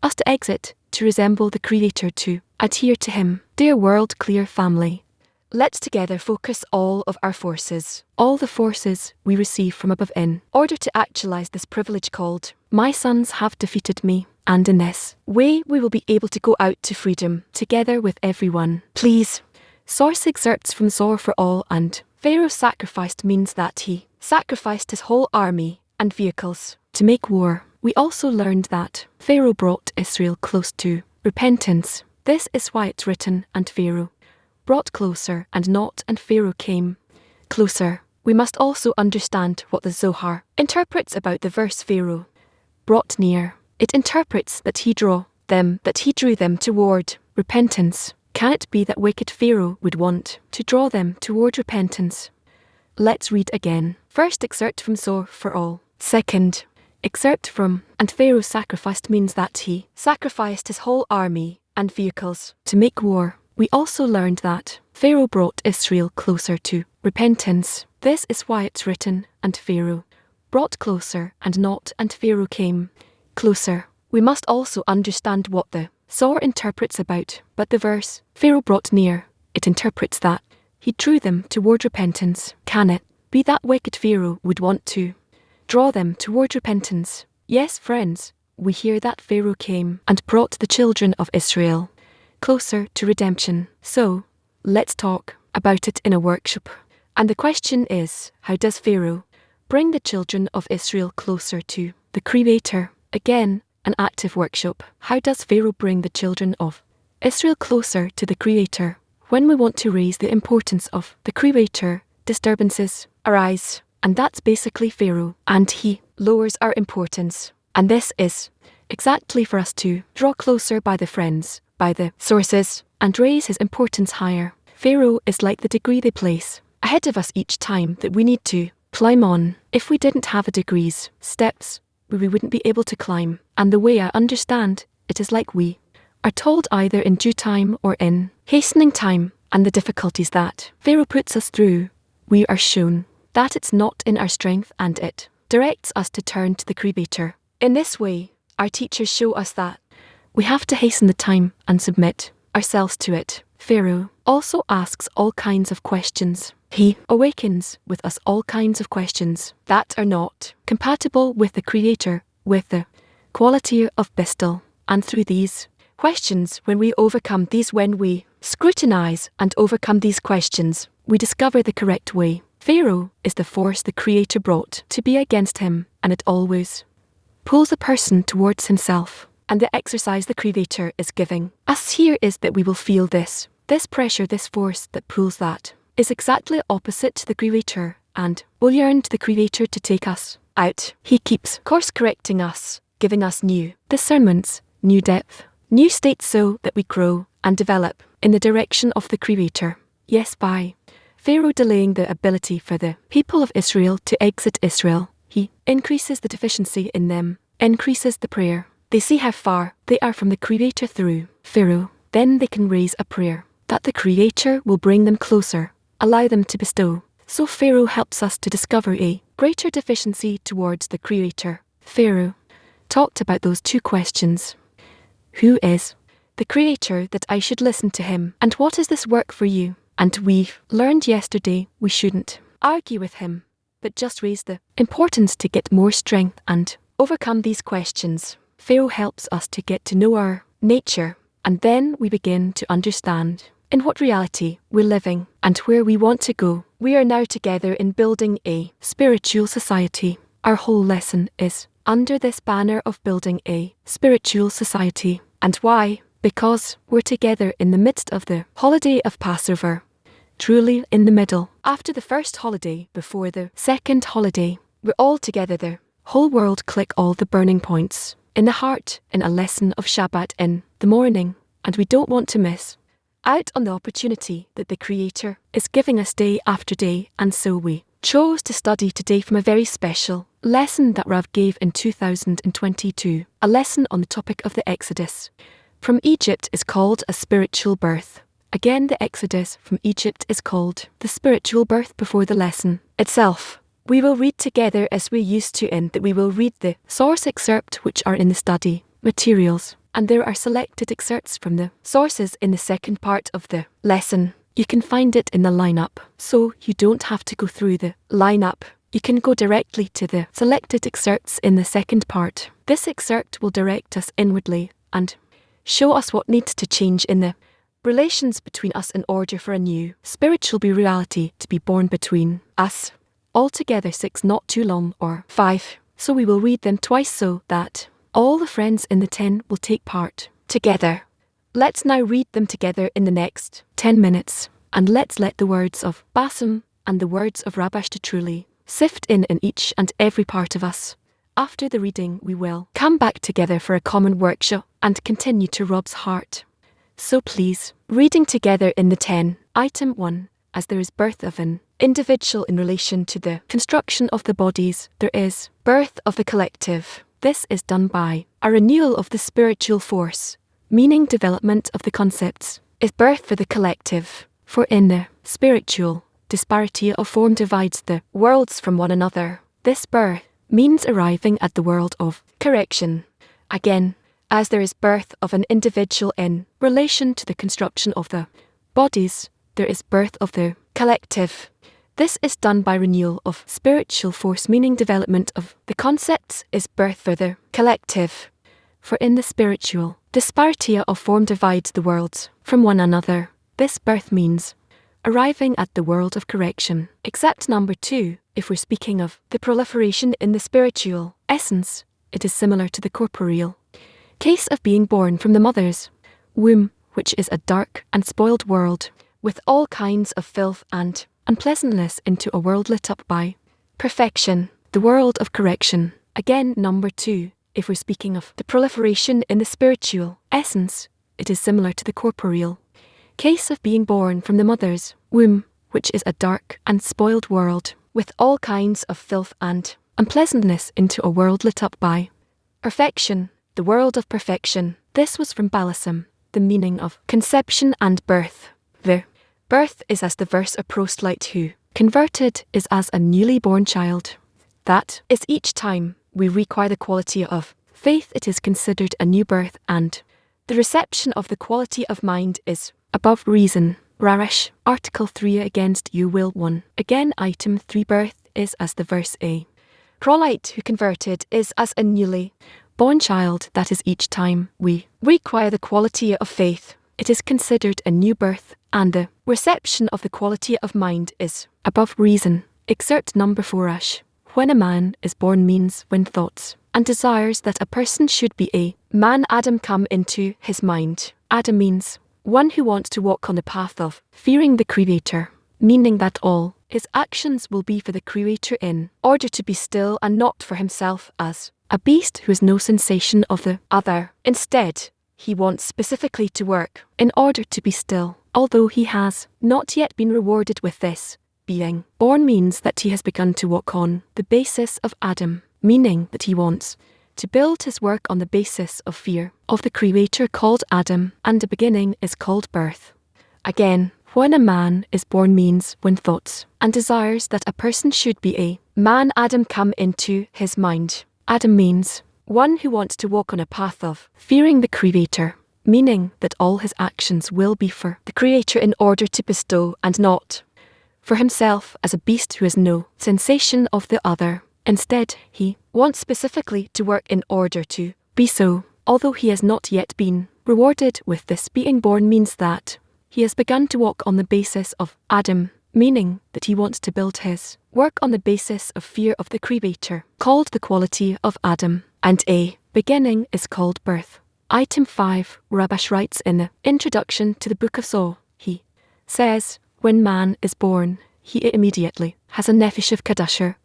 us to exit, to resemble the Creator, to adhere to Him. Dear World Clear family, let's together focus all of our forces, all the forces we receive from above in order to actualize this privilege called, my sons have defeated me. And in this way, we will be able to go out to freedom, together with everyone. Please. Source excerpts from Soar for All. And Pharaoh sacrificed means that he sacrificed his whole army and vehicles to make war. We also learned that Pharaoh brought Israel close to repentance. This is why it's written, and Pharaoh brought closer, and not, and Pharaoh came closer. We must also understand what the Zohar interprets about the verse Pharaoh brought near. It interprets that he drew them toward repentance. Can it be that wicked Pharaoh would want to draw them toward repentance? Let's read again. First excerpt from Soar for All. Second excerpt from, and Pharaoh sacrificed means that he sacrificed his whole army and vehicles to make war. We also learned that Pharaoh brought Israel closer to repentance. This is why it's written, and Pharaoh brought closer, and not, and Pharaoh came closer. We must also understand what the Soar interprets about, but the verse, Pharaoh brought near, it interprets that he drew them toward repentance. Can it be that wicked Pharaoh would want to draw them toward repentance? Yes, friends, we hear that Pharaoh came and brought the children of Israel closer to redemption. So, let's talk about it in a workshop. And the question is, how does Pharaoh bring the children of Israel closer to the Creator? Again, an active workshop. How does Pharaoh bring the children of Israel closer to the Creator? When we want to raise the importance of the Creator, disturbances arise. And that's basically Pharaoh. And he lowers our importance. And this is exactly for us to draw closer by the friends, by the sources, and raise his importance higher. Pharaoh is like the degree they place ahead of us each time that we need to climb on. If we didn't have a degree's steps, we wouldn't be able to climb. And the way I understand, it is like we are told either in due time or in hastening time, and the difficulties that Pharaoh puts us through, we are shown that it's not in our strength, and it directs us to turn to the Creator. In this way, our teachers show us that we have to hasten the time and submit ourselves to it. Pharaoh also asks all kinds of questions. He awakens with us all kinds of questions that are not compatible with the Creator, with the quality of Bistal. And through these questions, when we scrutinize and overcome these questions, we discover the correct way. Pharaoh is the force the Creator brought to be against him, and it always pulls a person towards himself. And the exercise the Creator is giving us here is that we will feel this pressure, this force that pulls, that is exactly opposite to the Creator, and will yearn to the Creator to take us out. He keeps course correcting us, giving us new discernments, new depth, new states, so that we grow and develop in the direction of the Creator. Yes, by Pharaoh delaying the ability for the people of Israel to exit Israel, he increases the deficiency in them, increases the prayer. They see how far they are from the Creator through Pharaoh. Then they can raise a prayer that the Creator will bring them closer, allow them to bestow. So Pharaoh helps us to discover a greater deficiency towards the Creator. Pharaoh talked about those two questions. Who is the Creator that I should listen to him? And what is this work for you? And we've learned yesterday we shouldn't argue with him, but just raise the importance to get more strength and overcome these questions. Pharaoh helps us to get to know our nature, and then we begin to understand in what reality we're living and where we want to go. We are now together in building a spiritual society. Our whole lesson is under this banner of building a spiritual society. And why? Because we're together in the midst of the holiday of Passover. Truly in the middle. After the first holiday, before the second holiday, we're all together there. Whole world click all the burning points in the heart in a lesson of Shabbat in the morning, and we don't want to miss out on the opportunity that the Creator is giving us day after day. And so we chose to study today from a very special lesson that Rav gave in 2022, a lesson on the topic of the Exodus from Egypt is called a spiritual birth. Again, the Exodus from Egypt is called the spiritual birth before the lesson itself. We will read together as we used to, in that we will read the source excerpt which are in the study materials. and there are selected excerpts from the sources in the second part of the lesson. You can find it in the lineup, so you don't have to go through the lineup. You can go directly to the selected excerpts in the second part. This excerpt will direct us inwardly and show us what needs to change in the relations between us in order for a new spiritual reality to be born between us. Altogether 6, not too long, or 5. So we will read them twice so that all the friends in the 10 will take part together. Let's now read them together in the next 10 minutes, and let's let the words of Bassem and the words of Rabashta truly sift in each and every part of us. After the reading we will come back together for a common workshop and continue to Rob's heart. So please, reading together in the 10, item 1, as there is birth of an individual in relation to the construction of the bodies, there is birth of the collective. This is done by a renewal of the spiritual force, meaning development of the concepts, is birth for the collective. For in the spiritual, disparity of form divides the worlds from one another. This birth means arriving at the world of correction. Again, as there is birth of an individual in relation to the construction of the bodies, there is birth of the collective. This is done by renewal of spiritual force, meaning development of the concepts, is birth for the collective. For in the spiritual, disparity of form divides the worlds from one another. This birth means arriving at the world of correction. Except number 2, if we're speaking of the proliferation in the spiritual essence, it is similar to the corporeal case of being born from the mother's womb, which is a dark and spoiled world, with all kinds of filth and unpleasantness, into a world lit up by perfection, the world of correction. Again, number 2, if we're speaking of the proliferation in the spiritual essence, it is similar to the corporeal case of being born from the mother's womb, which is a dark and spoiled world, with all kinds of filth and unpleasantness, into a world lit up by perfection, the world of perfection. This was from Balasam, the meaning of conception and birth. The birth is as the verse of Prostlight, who converted is as a newly born child. That is each time we require the quality of faith, it is considered a new birth, and the reception of the quality of mind is above reason. Rarish, Article 3 against you will 1. Again, item 3, birth is as the verse A. Prolite who converted is as a newly born child. That is each time we require the quality of faith, it is considered a new birth, and the reception of the quality of mind is above reason. Excerpt number 4, Ash. When a man is born means when thoughts and desires that a person should be a man Adam come into his mind. Adam means one who wants to walk on the path of fearing the Creator, meaning that all his actions will be for the Creator in order to be still, and not for himself as a beast who has no sensation of the other. Instead, he wants specifically to work in order to be still, although he has not yet been rewarded with this. Being born means that he has begun to walk on the basis of Adam, meaning that he wants to build his work on the basis of fear of the Creator called Adam, and the beginning is called birth. Again, when a man is born means when thoughts and desires that a person should be a man Adam come into his mind. Adam means one who wants to walk on a path of fearing the Creator, meaning that all his actions will be for the Creator in order to bestow, and not for himself as a beast who has no sensation of the other. Instead, he wants specifically to work in order to be so, although he has not yet been rewarded with this. Being born means that he has begun to walk on the basis of Adam, meaning that he wants to build his work on the basis of fear of the Creator, called the quality of Adam, and a beginning is called birth. Item 5, Rabash writes in the introduction to the Book of Saw, he says, when man is born, he immediately has a nephesh of Kadasher,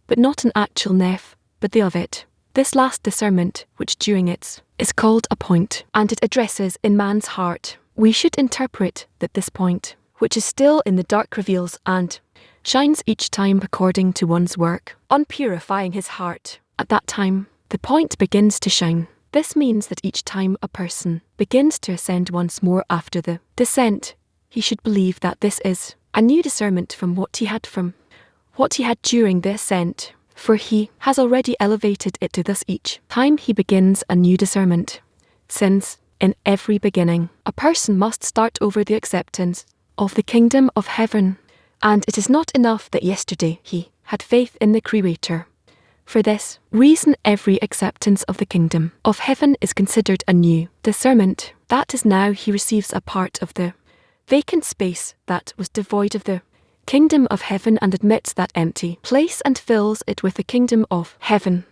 but not an actual neph, but the of it. This last discernment, which during its is called a point, and it addresses in man's heart. We should interpret that this point, which is still in the dark, reveals and shines each time according to one's work on purifying his heart. At that time, the point begins to shine. This means that each time a person begins to ascend once more after the descent, he should believe that this is a new discernment from what he had during the ascent, for he has already elevated it to thus each time he begins a new discernment. Since, in every beginning, a person must start over the acceptance of the kingdom of heaven. And it is not enough that yesterday he had faith in the Creator. For this reason, every acceptance of the kingdom of heaven is considered a new discernment. That is, now he receives a part of the vacant space that was devoid of the kingdom of heaven and admits that empty place and fills it with the kingdom of heaven.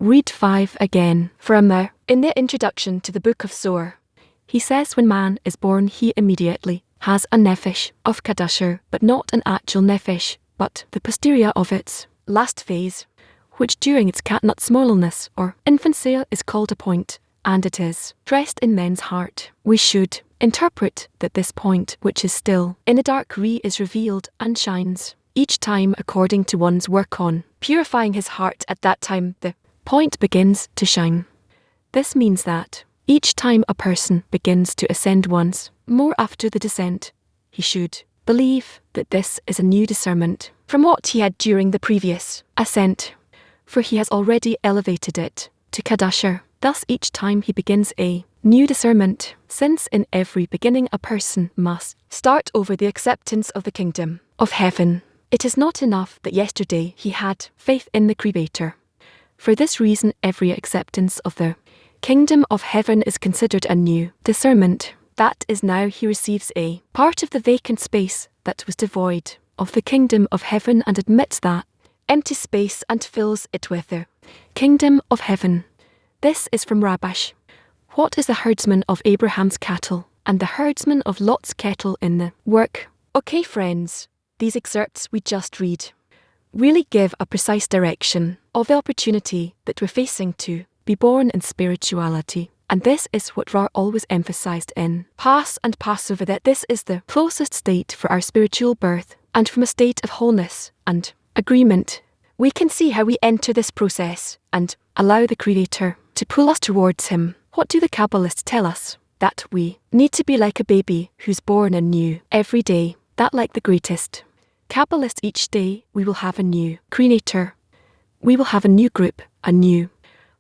Read 5 again. From there, in the introduction to the book of Zohar, he says when man is born he immediately has a nephesh of kadasher, but not an actual nephesh, but the posterior of its last phase, which during its catnut smallness or infancy is called a point, and it is dressed in men's heart. We should interpret that this point, which is still in a dark is revealed and shines each time according to one's work on purifying his heart. At that time the point begins to shine. This means that each time a person begins to ascend once more after the descent, he should believe that this is a new discernment from what he had during the previous ascent, for he has already elevated it to kadasher. Thus each time he begins a new discernment, since in every beginning a person must start over the acceptance of the kingdom of heaven. It is not enough that yesterday he had faith in the Creator. For this reason, every acceptance of the kingdom of heaven is considered a new discernment. That is, now he receives a part of the vacant space that was devoid of the kingdom of heaven and admits that empty space and fills it with the kingdom of heaven. This is from Rabash. What is the herdsman of Abraham's cattle and the herdsman of Lot's kettle in the work? Okay, friends, these excerpts we just read really give a precise direction of the opportunity that we're facing to be born in spirituality. And this is what Ra always emphasized in Pass and Passover, that this is the closest state for our spiritual birth, and from a state of wholeness and agreement, we can see how we enter this process and allow the Creator to pull us towards Him. What do the Kabbalists tell us? That we need to be like a baby who's born anew every day, that like the greatest Kabbalist each day we will have a new Creator. We will have a new group, a new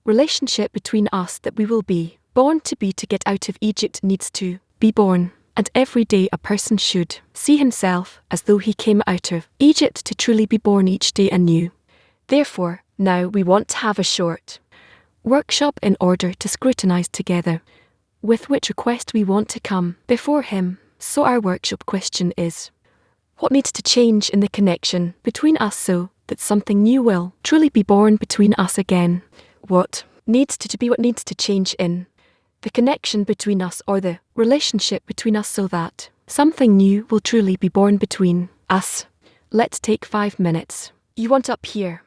relationship between us that we will be born to be. To get out of Egypt needs to be born, and every day a person should see himself as though he came out of Egypt to truly be born each day anew. Therefore, now we want to have a short workshop in order to scrutinize together with which request we want to come before Him. So our workshop question is, what needs to change in the connection between us so that something new will truly be born between us again? What needs to change in the connection between us, or the relationship between us, so that something new will truly be born between us? Let's take 5 minutes. You want up here?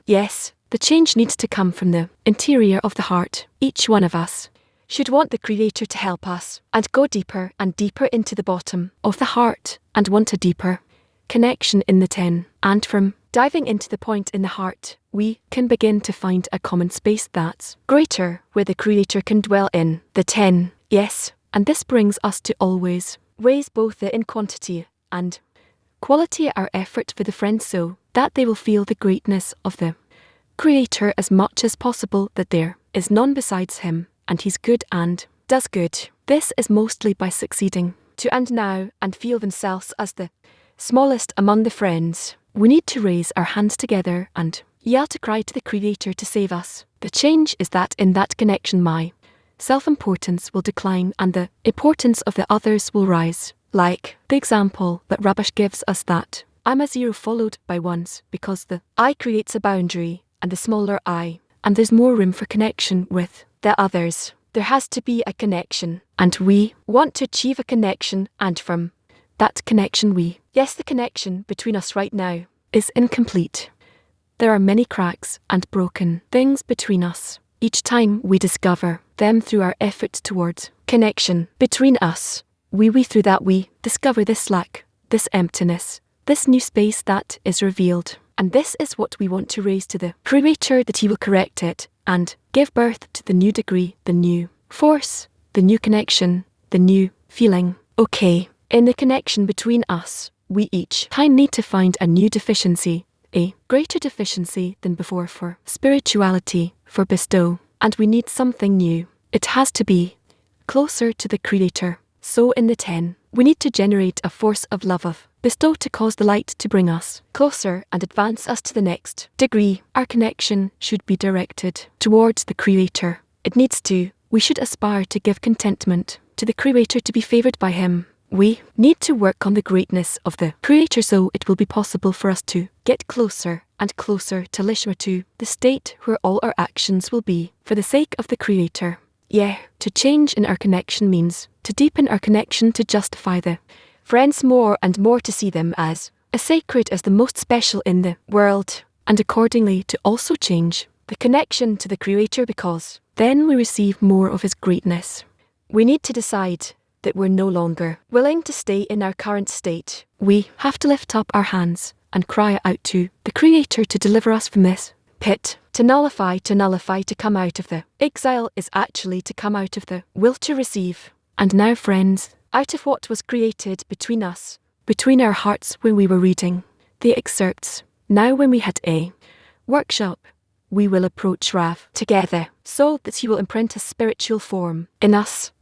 Yes, the change needs to come from the interior of the heart. Each one of us should want the Creator to help us and go deeper and deeper into the bottom of the heart and want a deeper connection in the 10. And from diving into the point in the heart, we can begin to find a common space that's greater, where the Creator can dwell in the 10. Yes, and this brings us to always raise both the in quantity and quality our effort for the friends, so that they will feel the greatness of the Creator as much as possible, that there is none besides Him, and He's good and does good. This is mostly by succeeding to and now and feel themselves as the smallest among the friends. We need to raise our hands together and yell to cry to the Creator to save us. The change is that in that connection my self-importance will decline and the importance of the others will rise. Like the example that Rabash gives us, that I'm a zero followed by ones, because the I creates a boundary and the smaller I, and there's more room for connection with the others. There has to be a connection, and we want to achieve a connection, and from that connection the connection between us right now is incomplete. There are many cracks and broken things between us. Each time we discover them through our efforts towards connection between us, through that we discover this lack, this emptiness, this new space that is revealed. And this is what we want to raise to the Creator, that He will correct it and give birth to the new degree, the new force, the new connection, the new feeling. Okay, in the connection between us, we each time need to find a new deficiency, a greater deficiency than before for spirituality, for bestow, and we need something new. It has to be closer to the Creator. So in the 10, we need to generate a force of love of bestow to cause the light to bring us closer and advance us to the next degree. Our connection should be directed towards the Creator. It needs to. We should aspire to give contentment to the Creator, to be favored by Him. We need to work on the greatness of the Creator so it will be possible for us to get closer and closer to Lishma, to the state where all our actions will be for the sake of the Creator. Yeah, to change in our connection means to deepen our connection, to justify the friends more and more, to see them as sacred, as the most special in the world, and accordingly to also change the connection to the Creator, because then we receive more of His greatness. We need to decide that we're no longer willing to stay in our current state. We have to lift up our hands and cry out to the Creator to deliver us from this pit. To nullify, to come out of the exile is actually to come out of the will to receive. And now, friends, out of what was created between us, between our hearts when we were reading the excerpts, now when we had a workshop, we will approach Rav together so that he will imprint a spiritual form in us.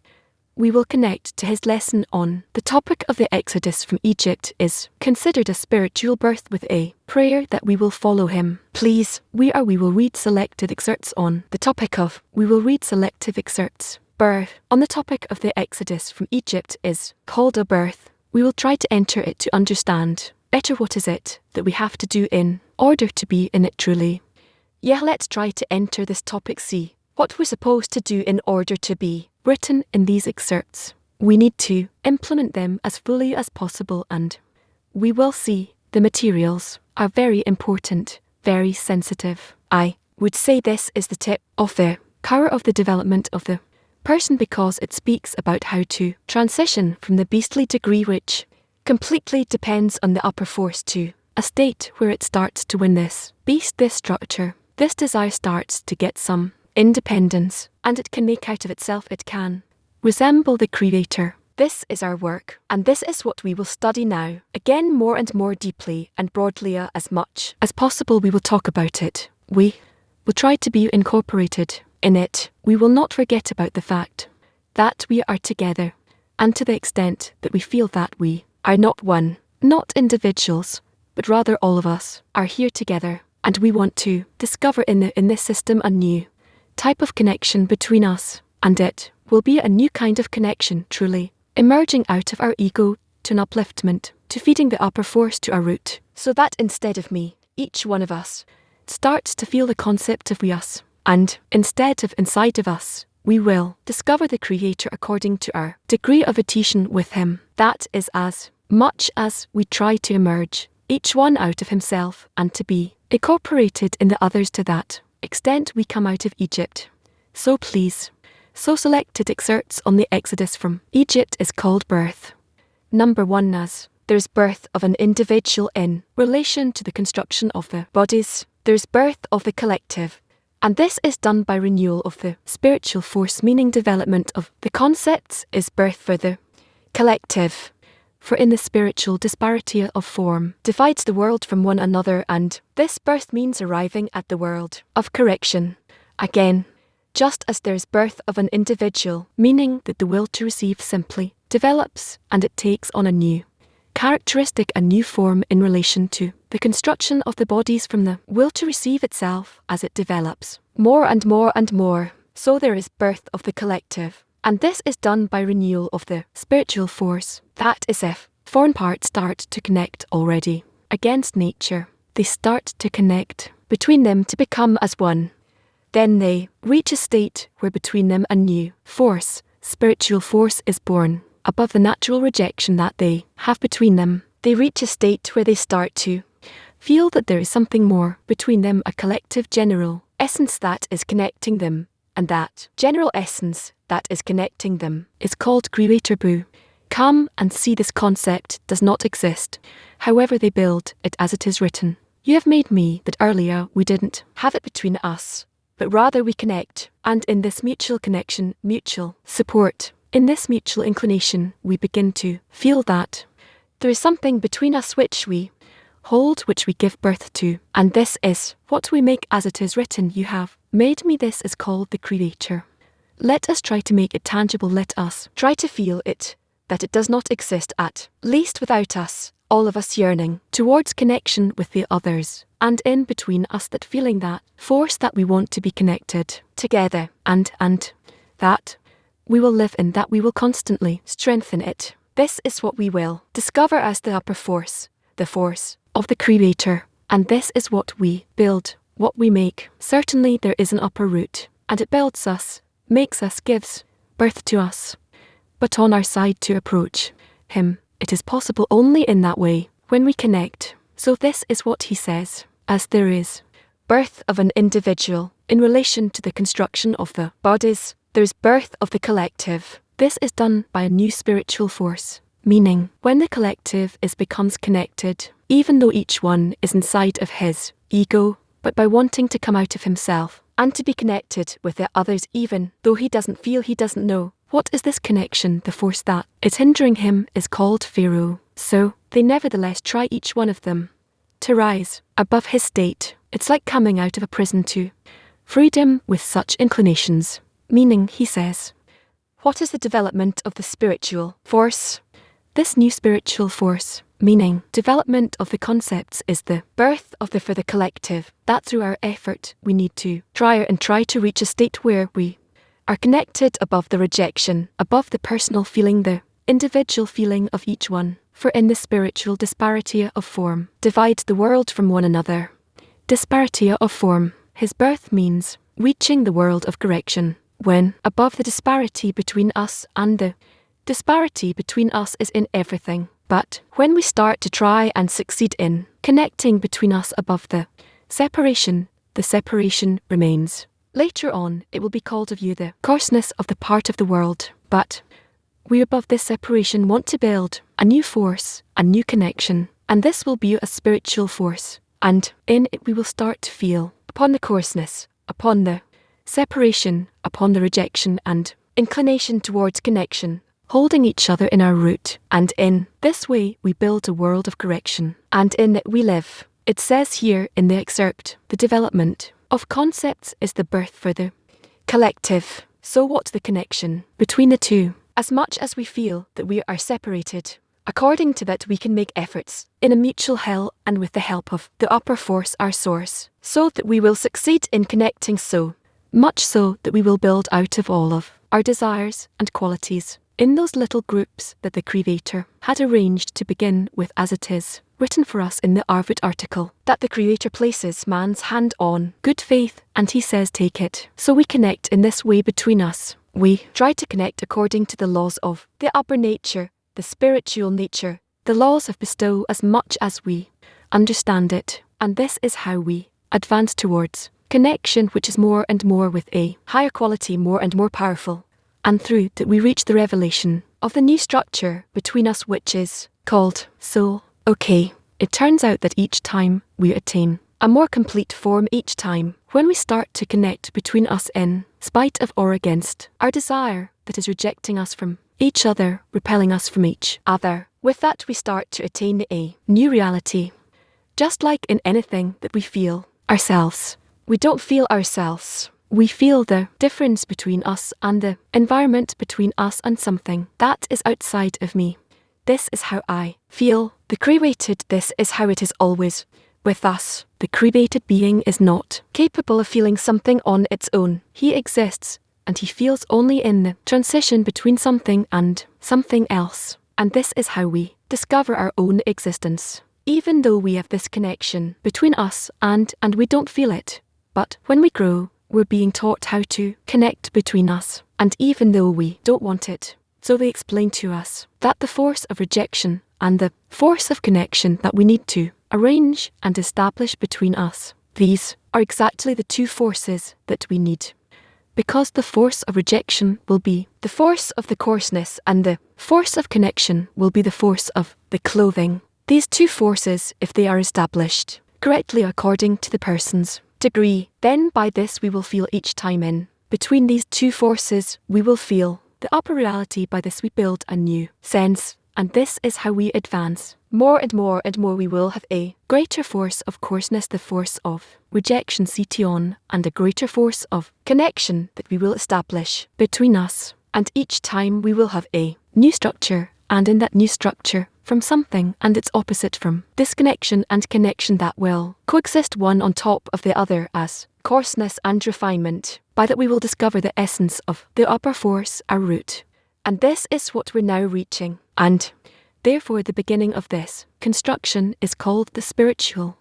We will connect to his lesson on the topic of the Exodus from Egypt is considered a spiritual birth, with a prayer that we will follow him. Please, we will read selected excerpts on the topic of, we will read selective excerpts. Birth on the topic of the Exodus from Egypt is called a birth. We will try to enter it to understand better what is it that we have to do in order to be in it truly. Yeah, let's try to enter this topic, see what we're supposed to do in order to be written in these excerpts. We need to implement them as fully as possible, and we will see the materials are very important, very sensitive. I would say this is the tip of the core of the development of the person, because it speaks about how to transition from the beastly degree, which completely depends on the upper force, to a state where it starts to win this beast, this structure. This desire starts to get some independence, and it can make out of itself, it can resemble the Creator. This is our work, and this is what we will study now. Again, more and more deeply and broadly, as much as possible we will talk about it. We will try to be incorporated in it. We will not forget about the fact that we are together, and to the extent that we feel that we are not one, not individuals, but rather all of us are here together, and we want to discover in this system a new type of connection between us, and it will be a new kind of connection, truly emerging out of our ego to an upliftment, to feeding the upper force to our root, so that instead of me, each one of us starts to feel the concept of we us, and instead of inside of us, we will discover the Creator according to our degree of adhesion with Him. That is as much as we try to emerge, each one out of himself, and to be incorporated in the others. To that extent we come out of Egypt. So please, so selected excerpts on the Exodus from Egypt is called birth. Number 1, as there's birth of an individual in relation to the construction of the bodies, there's birth of the collective, and this is done by renewal of the spiritual force, meaning development of the concepts is birth for the collective. For in the spiritual disparity of form divides the world from one another, and this birth means arriving at the world of correction. Again, just as there's birth of an individual, meaning that the will to receive simply develops, and it takes on a new characteristic, a new form in relation to the construction of the bodies from the will to receive itself as it develops more and more and more, so there is birth of the collective. And this is done by renewal of the spiritual force. That is, if foreign parts start to connect already against nature, they start to connect between them to become as one. Then they reach a state where between them a new force, spiritual force, is born. Above the natural rejection that they have between them, they reach a state where they start to feel that there is something more between them, a collective general essence that is connecting them, and that general essence that is connecting them is called Creator Bu. Come and see this concept does not exist, however they build it, as it is written. You have made me that earlier we didn't have it between us, but rather we connect, and in this mutual connection, mutual support, in this mutual inclination, we begin to feel that there is something between us which we hold, which we give birth to, and this is what we make, as it is written, you have made me. This is called the Creator. Let us try to make it tangible. Let us try to feel it, that it does not exist at least without us, all of us yearning towards connection with the others, and in between us that feeling, that force that we want to be connected together, and that we will live in, that we will constantly strengthen it. This is what we will discover as the upper force, the force of the Creator, and this is what we build, what we make. Certainly there is an upper root, and it builds us, makes us, gives birth to us. But on our side to approach Him, it is possible only in that way, when we connect. So this is what He says, as there is birth of an individual in relation to the construction of the bodies, there's birth of the collective. This is done by a new spiritual force, meaning when the collective becomes connected, even though each one is inside of his ego, but by wanting to come out of himself and to be connected with the others, even though he doesn't feel, he doesn't know. What is this connection? The force that is hindering him is called Pharaoh. So they nevertheless try, each one of them, to rise above his state. It's like coming out of a prison to freedom with such inclinations. Meaning, he says, what is the development of the spiritual force? This new spiritual force, meaning development of the concepts, is the birth of the for the collective, that through our effort we need to try to reach a state where we are connected above the rejection, above the personal feeling, the individual feeling of each one. For in the spiritual disparity of form divides the world from one another. Disparity of form, his birth means reaching the world of correction, when above the disparity between us, and the disparity between us is in everything. But when we start to try and succeed in connecting between us above the separation remains. Later on, it will be called of you the coarseness of the part of the world. But we above this separation want to build a new force, a new connection, and this will be a spiritual force. And in it we will start to feel upon the coarseness, upon the separation, upon the rejection and inclination towards connection, holding each other in our root. And in this way we build a world of correction, and in it we live. It says here in the excerpt, the development of concepts is the birth for the collective. So what the connection between the two? As much as we feel that we are separated, according to that we can make efforts in a mutual help and with the help of the upper force, our source, so that we will succeed in connecting, so much so that we will build out of all of our desires and qualities in those little groups that the Creator had arranged to begin with, as it is written for us in the Arvut article, that the Creator places man's hand on good faith, and he says take it. So we connect in this way between us. We try to connect according to the laws of the upper nature, the spiritual nature, the laws of bestow as much as we understand it. And this is how we advance towards connection, which is more and more with a higher quality, more and more powerful. And through that we reach the revelation of the new structure between us, which is called soul. Okay, it turns out that each time we attain a more complete form, each time when we start to connect between us in spite of or against our desire that is rejecting us from each other, repelling us from each other, with that we start to attain a new reality. Just like in anything that we feel ourselves, we don't feel ourselves. We feel the difference between us and the environment, between us and something that is outside of me. This is how I feel. The created, this is how it is always with us. The created being is not capable of feeling something on its own. He exists, and he feels only in the transition between something and something else. And this is how we discover our own existence. Even though we have this connection between us and we don't feel it. But when we grow, we're being taught how to connect between us, and even though we don't want it. So they explain to us that the force of rejection and the force of connection that we need to arrange and establish between us, these are exactly the two forces that we need. Because the force of rejection will be the force of the coarseness, and the force of connection will be the force of the clothing. These two forces, if they are established correctly according to the person's degree, then by this we will feel each time in between these two forces, we will feel the upper reality. By this we build a new sense and this is how we advance. More and more and more we will have a greater force of coarseness, the force of rejection, Sion, and a greater force of connection that we will establish between us. And each time we will have a new structure, and in that new structure, from something and its opposite from disconnection and connection that will coexist one on top of the other as coarseness and refinement. By that we will discover the essence of the upper force, our root. And this is what we're now reaching. And therefore the beginning of this construction is called the spiritual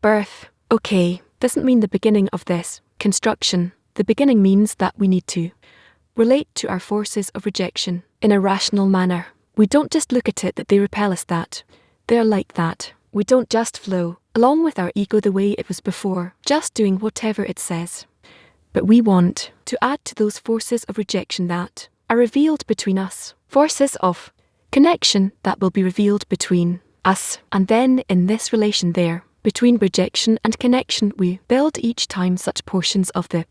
birth. Okay, doesn't mean the beginning of this construction. The beginning means that we need to relate to our forces of rejection in a rational manner. We don't just look at it that they repel us, that they're like that. We don't just flow along with our ego the way it was before, just doing whatever it says. But we want to add to those forces of rejection that are revealed between us, forces of connection that will be revealed between us. And then in this relation there, between rejection and connection, we build each time such portions of the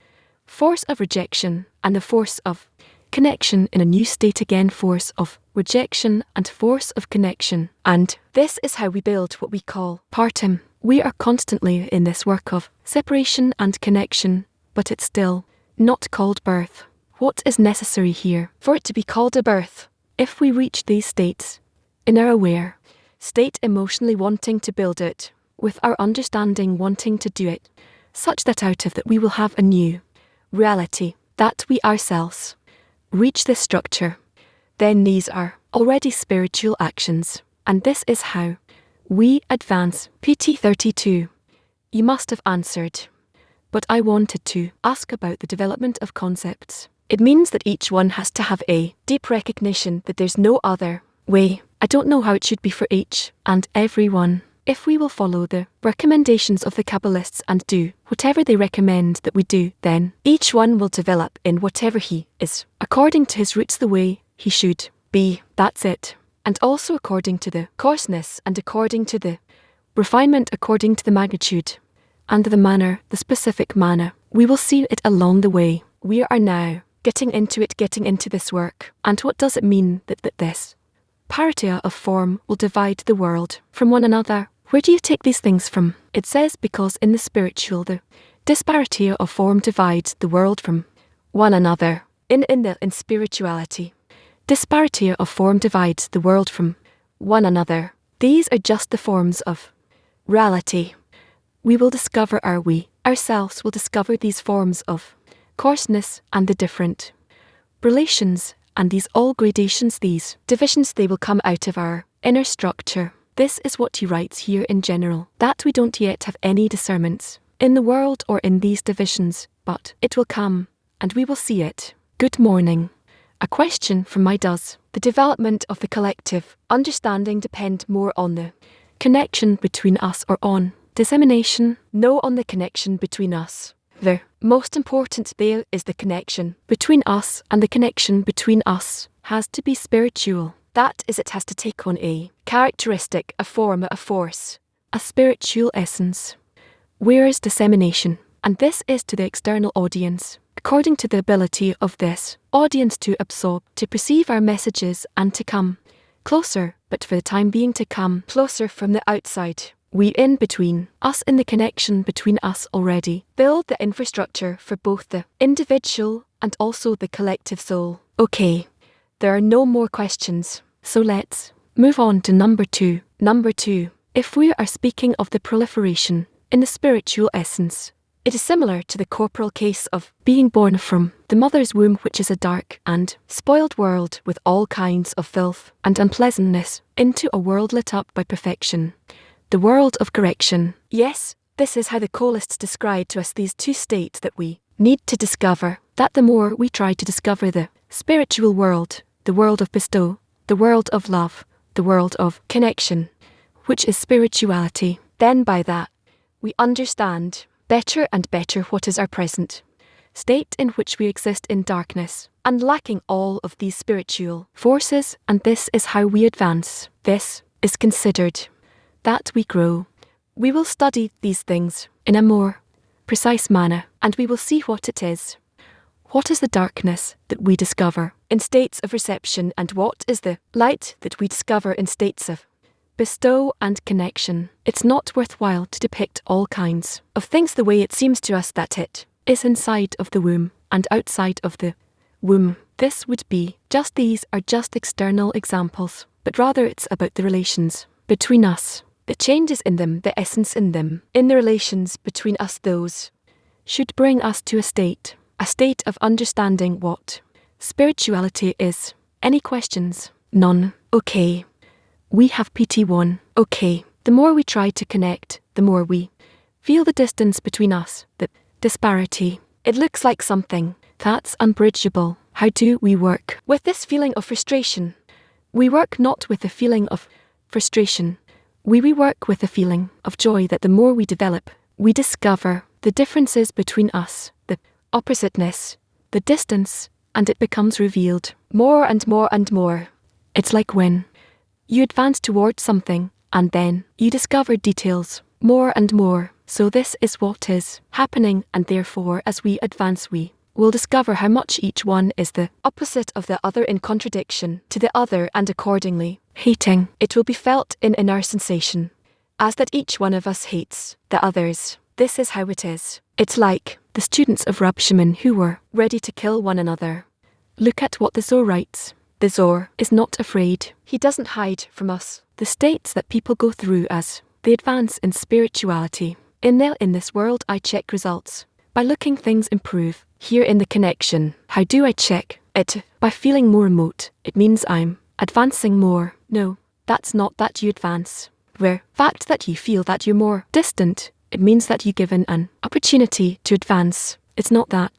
force of rejection and the force of connection in a new state again, force of rejection and force of connection. And this is how we build what we call partum. We are constantly in this work of separation and connection, but it's still not called birth. What is necessary here for it to be called a birth? If we reach these states, in our aware state emotionally wanting to build it, with our understanding wanting to do it, such that out of that we will have a new reality, that we ourselves reach this structure, then these are already spiritual actions, and this is how we advance. PT 32. You must have answered, but I wanted to ask about the development of concepts. It means that each one has to have a deep recognition that there's no other way. I don't know how it should be for each and every one. If we will follow the recommendations of the Kabbalists and do whatever they recommend that we do, then each one will develop in whatever he is, according to his roots the way he should be. That's it. And also according to the coarseness and according to the refinement, according to the magnitude and the manner, the specific manner. We will see it along the way. We are now getting into this work. And what does it mean that this parity of form will divide the world from one another? Where do you take these things from? It says because in the spiritual the disparity of form divides the world from one another. In spirituality, disparity of form divides the world from one another. These are just the forms of reality. We will discover ourselves will discover these forms of coarseness and the different relations, and these all gradations, these divisions, they will come out of our inner structure. This is what he writes here in general, that we don't yet have any discernments in the world or in these divisions, but it will come, and we will see it. Good morning. A question from my does the development of the collective understanding depend more on the connection between us or on dissemination? No, on the connection between us. The most important there is the connection between us, and the connection between us has to be spiritual. That is, it has to take on a characteristic, a form, a force, a spiritual essence. Where is dissemination? And this is to the external audience, according to the ability of this audience to absorb, to perceive our messages and to come closer, but for the time being to come closer from the outside. We in between us, in the connection between us already, build the infrastructure for both the individual and also the collective soul. Okay, there are no more questions, so let's move on to number 2. Number 2, if we are speaking of the proliferation in the spiritual essence, it is similar to the corporal case of being born from the mother's womb, which is a dark and spoiled world with all kinds of filth and unpleasantness, into a world lit up by perfection. The world of correction. Yes, this is how the Kabbalists describe to us these two states that we need to discover, that the more we try to discover the spiritual world, the world of bestow, the world of love, the world of connection, which is spirituality, then by that we understand better and better what is our present state, in which we exist in darkness and lacking all of these spiritual forces, and this is how we advance. This is considered that we grow. We will study these things in a more precise manner, and we will see what it is. What is the darkness that we discover in states of reception, and what is the light that we discover in states of bestow and connection. It's not worthwhile to depict all kinds of things the way it seems to us that it is inside of the womb and outside of the womb. This would be just these are just external examples, but rather it's about the relations between us, the changes in them, the essence in them, in the relations between us. Those should bring us to a state of understanding what spirituality is. Any questions? None. Okay. We have PT1. Okay. The more we try to connect, the more we feel the distance between us, the disparity. It looks like something that's unbridgeable. How do we work with this feeling of frustration? We work not with the feeling of frustration. We work with the feeling of joy that the more we develop, we discover the differences between us, the oppositeness, the distance, and it becomes revealed more and more and more. It's like when you advance towards something, and then you discover details more and more. So this is what is happening, and therefore as we advance we will discover how much each one is the opposite of the other, in contradiction to the other, and accordingly hating. It will be felt in our sensation as that each one of us hates the others. This is how it is. It's like the students of Rab Shimon who were ready to kill one another. Look at what the Zohar writes. The Zohar is not afraid. He doesn't hide from us the states that people go through as they advance in spirituality. In this world I check results by looking things improve. Here in the connection, how do I check it? By feeling more remote. It means I'm advancing more. No, that's not that you advance. Where fact that you feel that you're more distant, it means that you're given an opportunity to advance. It's not that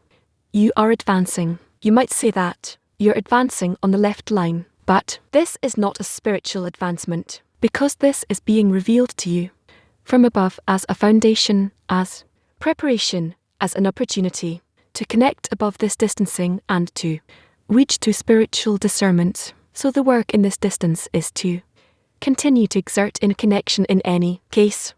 you are advancing. You might say that you're advancing on the left line, but this is not a spiritual advancement, because this is being revealed to you from above as a foundation, as preparation, as an opportunity to connect above this distancing and to reach to spiritual discernment. So the work in this distance is to continue to exert in connection in any case.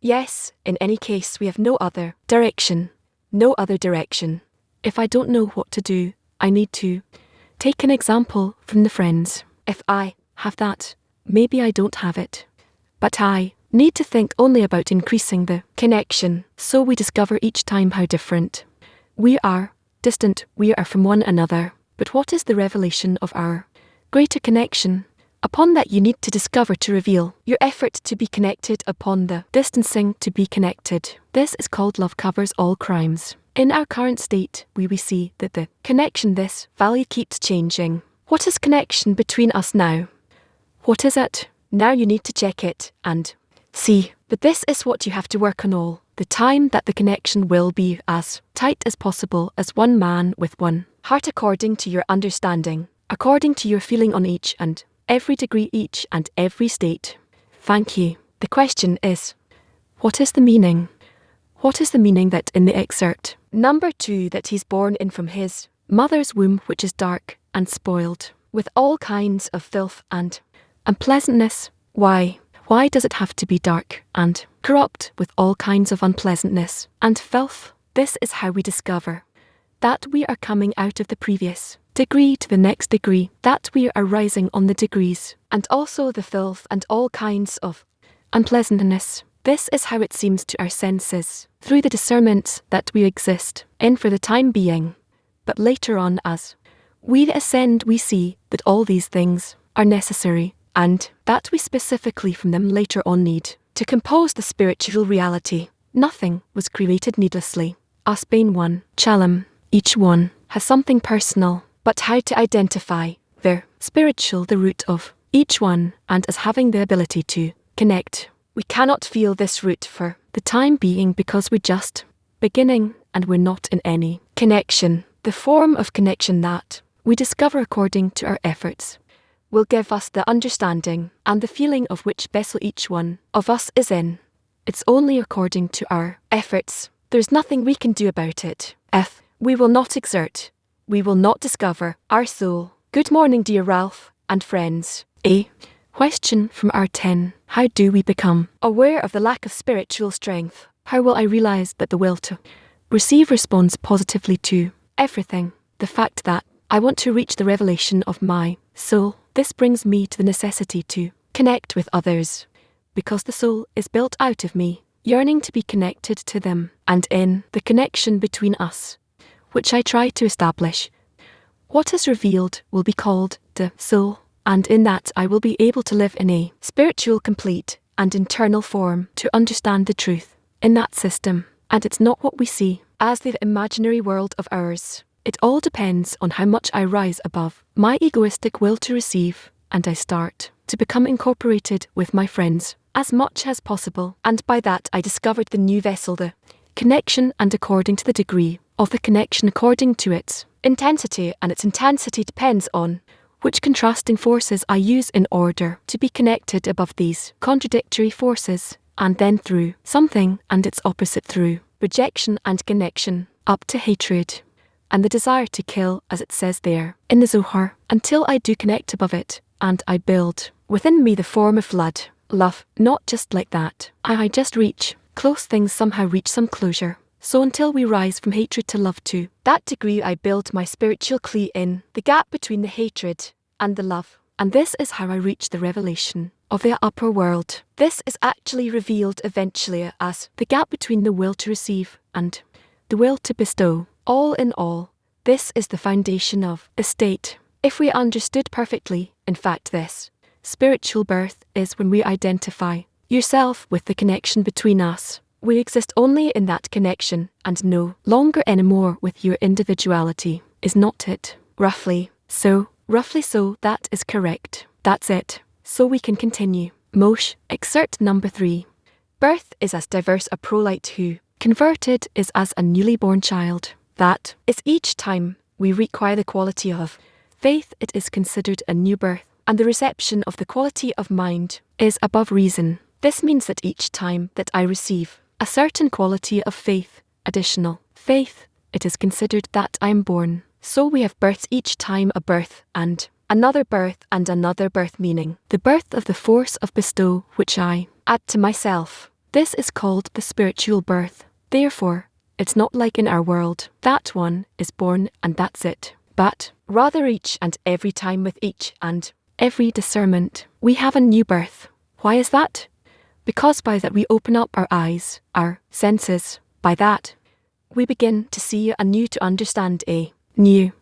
Yes, in any case we have no other direction. No other direction. If I don't know what to do, I need to take an example from the friends. If I have that, maybe I don't have it. But I need to think only about increasing the connection. So we discover each time how different we are, distant we are from one another. But what is the revelation of our greater connection? Upon that you need to discover to reveal your effort to be connected upon the distancing to be connected. This is called love covers all crimes. In our current state, we see that the connection, this value keeps changing. What is connection between us now? What is it? Now you need to check it and see. But this is what you have to work on all the time, that the connection will be as tight as possible, as one man with one heart, according to your understanding, according to your feeling on each and every degree, each and every state. Thank you. The question is, what is the meaning? What is the meaning that in the excerpt number 2 that he's born in from his mother's womb, which is dark and spoiled with all kinds of filth and unpleasantness? Why? Why does it have to be dark and corrupt with all kinds of unpleasantness and filth? This is how we discover that we are coming out of the previous degree to the next degree, that we are rising on the degrees, and also the filth and all kinds of unpleasantness. This is how it seems to our senses, through the discernment that we exist in for the time being. But later on, as we ascend, we see that all these things are necessary, and that we specifically from them later on need to compose the spiritual reality. Nothing was created needlessly. Asbane 1, Chalem. Each one has something personal, but how to identify their spiritual, the root of each one, and as having the ability to connect. We cannot feel this root for the time being because we're just beginning and we're not in any connection. The form of connection that we discover according to our efforts will give us the understanding and the feeling of which vessel each one of us is in. It's only according to our efforts. There's nothing we can do about it. If we will not exert, we will not discover our soul. Good morning, dear Ralph and friends. A question from R10. How do we become aware of the lack of spiritual strength? How will I realize that the will to receive responds positively to everything? The fact that I want to reach the revelation of my soul. This brings me to the necessity to connect with others, because the soul is built out of me, yearning to be connected to them, and in the connection between us, which I try to establish, what is revealed will be called the soul, and in that I will be able to live in a spiritual, complete, and internal form to understand the truth in that system. And it's not what we see as the imaginary world of ours. It all depends on how much I rise above my egoistic will to receive, and I start to become incorporated with my friends as much as possible. And by that I discovered the new vessel, the connection, and according to the degree of the connection, according to its intensity, and its intensity depends on which contrasting forces I use in order to be connected above these contradictory forces, and then through something and its opposite, through rejection and connection, up to hatred and the desire to kill, as it says there in the Zohar, until I do connect above it, and I build within me the form of flood, love, not just like that. I just reach close things, somehow reach some closure. So until we rise from hatred to love, to that degree I build my spiritual kli in the gap between the hatred and the love. And this is how I reach the revelation of the upper world. This is actually revealed eventually as the gap between the will to receive and the will to bestow. All in all, this is the foundation of a state. If we understood perfectly, in fact, this spiritual birth is when we identify yourself with the connection between us. We exist only in that connection and no longer anymore with your individuality. Is not it? Roughly so, that is correct. That's it. So we can continue. Moshe, excerpt number 3. Birth is as diverse a prolite who, converted, is as a newly born child. That is each time we require the quality of faith, it is considered a new birth, and the reception of the quality of mind is above reason. This means that each time that I receive a certain quality of faith, additional faith, it is considered that I am born. So we have births each time, a birth and another birth and another birth, meaning the birth of the force of bestow which I add to myself. This is called the spiritual birth. Therefore, it's not like in our world, that one is born and that's it. But rather each and every time, with each and every discernment, we have a new birth. Why is that? Because by that we open up our eyes, our senses. By that, we begin to see anew, to understand anew.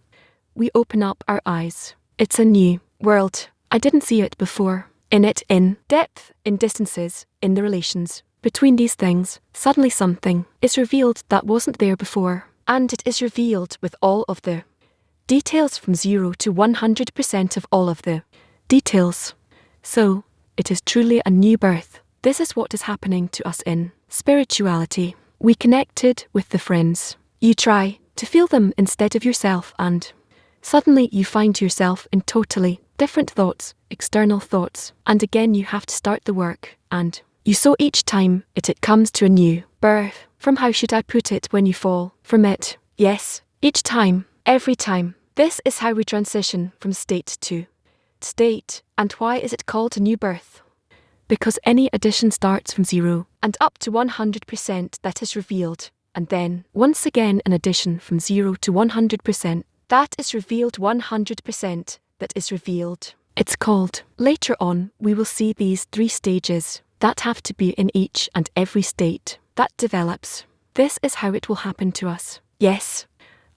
We open up our eyes. It's a new world. I didn't see it before. In it, in depth, in distances, in the relations between these things, suddenly something is revealed that wasn't there before. And it is revealed with all of the details, from 0 to 100% of all of the details. So, it is truly a new birth. This is what is happening to us in spirituality. We connected with the friends. You try to feel them instead of yourself, and suddenly you find yourself in totally different thoughts, external thoughts. And again you have to start the work, and you so each time it comes to a new birth. From, how should I put it, when you fall from it. Yes, each time, every time. This is how we transition from state to state. And why is it called a new birth? Because any addition starts from 0 and up to 100% that is revealed, and then once again an addition from 0 to 100% that is revealed, 100% that is revealed. It's called. Later on we will see these 3 stages that have to be in each and every state that develops. This is how it will happen to us. Yes,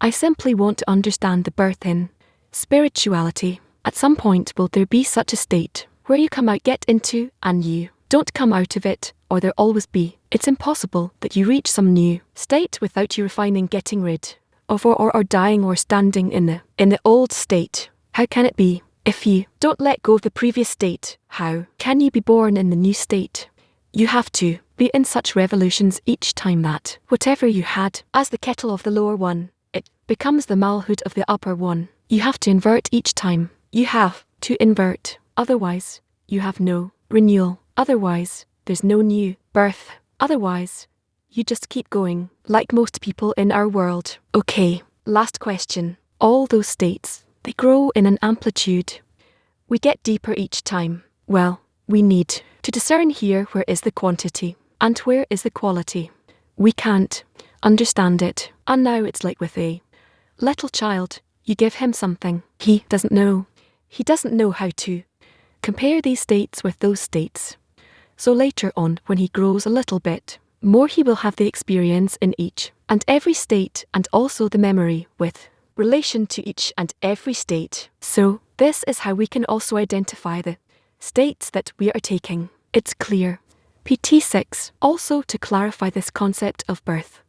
I simply want to understand the birth in spirituality. At some point will there be such a state where you come out, get into, and you don't come out of it, or there always be. It's impossible that you reach some new state without you refining, getting rid of, or dying, or standing in the old state. How can it be? If you don't let go of the previous state, how can you be born in the new state? You have to be in such revolutions each time that whatever you had as the kettle of the lower one, it becomes the malhut of the upper one. You have to invert each time. You have to invert. Otherwise, you have no renewal. Otherwise, there's no new birth. Otherwise, you just keep going, like most people in our world. Okay, last question. All those states, they grow in an amplitude. We get deeper each time. Well, we need to discern here where is the quantity and where is the quality. We can't understand it. And now it's like with a little child. You give him something. He doesn't know. He doesn't know how to compare these states with those states. So later on, when he grows a little bit more, he will have the experience in each and every state, and also the memory with relation to each and every state. So this is how we can also identify the states that we are taking. It's clear. PT6, also to clarify this concept of birth.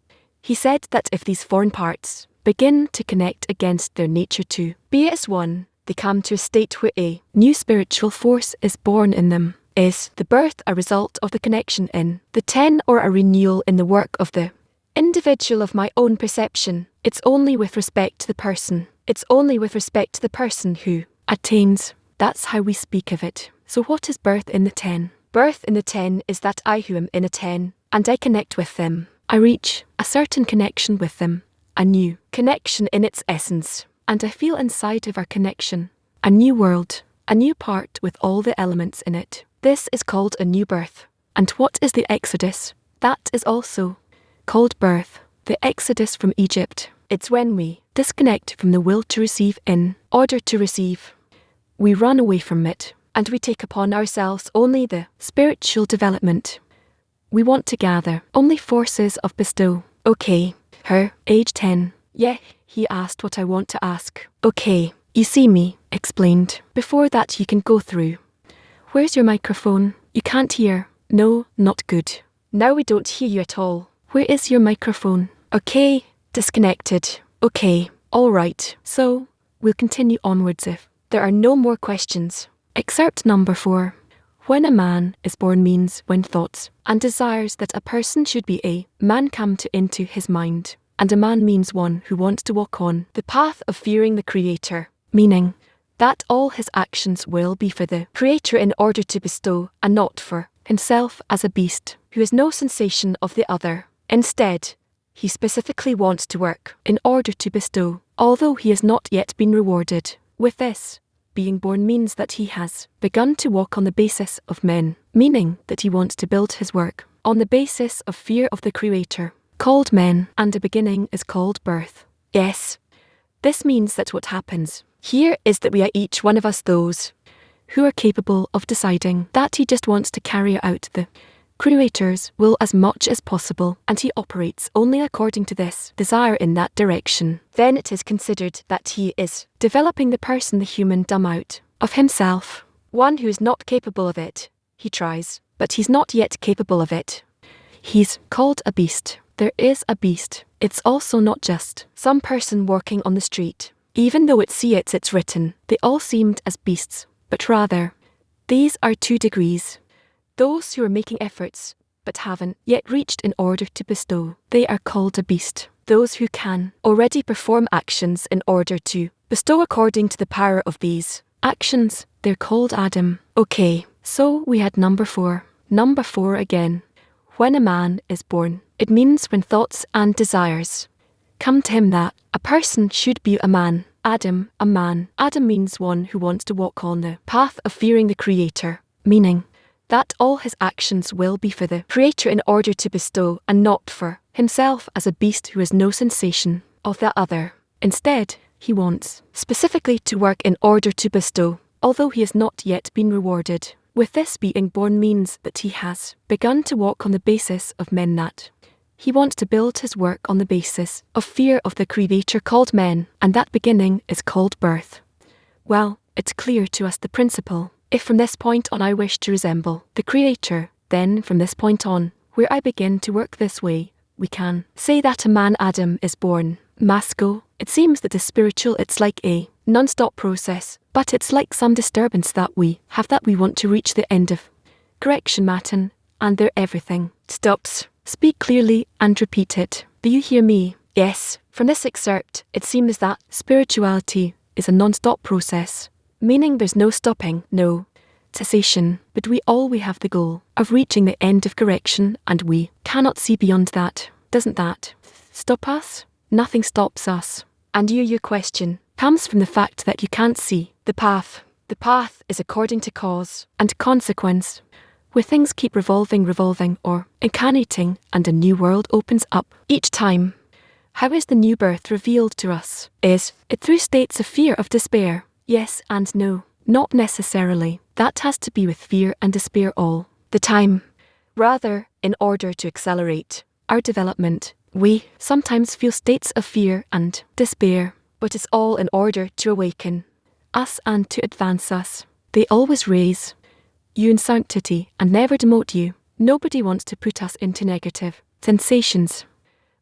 He said that if these foreign parts begin to connect against their nature to be as one, they come to a state where a new spiritual force is born in them. Is the birth a result of the connection in the 10 or a renewal in the work of the individual of my own perception? It's only with respect to the person. It's only with respect to the person who attains. That's how we speak of it. So what is birth in the 10? Birth in the 10 is that I who am in a 10, and I connect with them. I reach a certain connection with them, a new connection in its essence, and I feel inside of our connection a new world, a new part with all the elements in it. This is called a new birth. And what is the Exodus? That is also called birth, the Exodus from Egypt. It's when we disconnect from the will to receive in order to receive. We run away from it, and we take upon ourselves only the spiritual development. We want to gather only forces of bestow. Okay, her, age 10. Yeah, he asked what I want to ask. Okay, you see me, explained. Before that you can go through. Where's your microphone? You can't hear. No, not good. Now we don't hear you at all. Where is your microphone? Okay, disconnected. Okay, all right. So, we'll continue onwards if there are no more questions. Excerpt number 4. When a man is born means when thoughts and desires that a person should be a man come into his mind. And a man means one who wants to walk on the path of fearing the Creator, meaning that all his actions will be for the Creator in order to bestow, and not for himself as a beast who has no sensation of the other. Instead, he specifically wants to work in order to bestow, although he has not yet been rewarded with this. Being born means that he has begun to walk on the basis of men, meaning that he wants to build his work on the basis of fear of the Creator, called men, and a beginning is called birth. Yes, this means that what happens here is that we are each one of us those who are capable of deciding that he just wants to carry out the Creator's will as much as possible, and he operates only according to this desire in that direction. Then it is considered that he is developing the person, the human dumb out of himself, one who is not capable of it. He tries, but he's not yet capable of it. He's called a beast. There is a beast. It's also not just some person walking on the street. Even though it's written, they all seemed as beasts, but rather, these are 2 degrees. Those who are making efforts, but haven't yet reached in order to bestow, they are called a beast. Those who can already perform actions in order to bestow according to the power of these actions, they're called Adam. Okay, so we had number 4. Number 4 again. When a man is born, it means when thoughts and desires come to him that a person should be a man. Adam, a man. Adam means one who wants to walk on the path of fearing the Creator, meaning that all his actions will be for the Creator in order to bestow, and not for himself as a beast who has no sensation of the other. Instead, he wants specifically to work in order to bestow, although he has not yet been rewarded. With this, being born means that he has begun to walk on the basis of men, that he wants to build his work on the basis of fear of the Creator called men, and that beginning is called birth. Well, it's clear to us the principle. If from this point on I wish to resemble the Creator, then from this point on, where I begin to work this way, we can say that a man Adam is born. Masco, it seems that the spiritual, it's like a non-stop process, but it's like some disturbance that we have, that we want to reach the end of correction Matin, and there everything stops. Speak clearly and repeat it. Do you hear me? Yes. From this excerpt, it seems that spirituality is a non-stop process, meaning there's no stopping, no cessation, but we have the goal of reaching the end of correction, and we cannot see beyond that. Doesn't that stop us? Nothing stops us. And your question comes from the fact that you can't see the path. The path is according to cause and consequence, where things keep revolving or incarnating, and a new world opens up each time. How is the new birth revealed to us? Is it through states of fear, of despair? Yes and no. Not necessarily. That has to be with fear and despair all the time. Rather, in order to accelerate our development, we sometimes feel states of fear and despair, but it's all in order to awaken us and to advance us. They always raise you in sanctity and never demote you. Nobody wants to put us into negative sensations.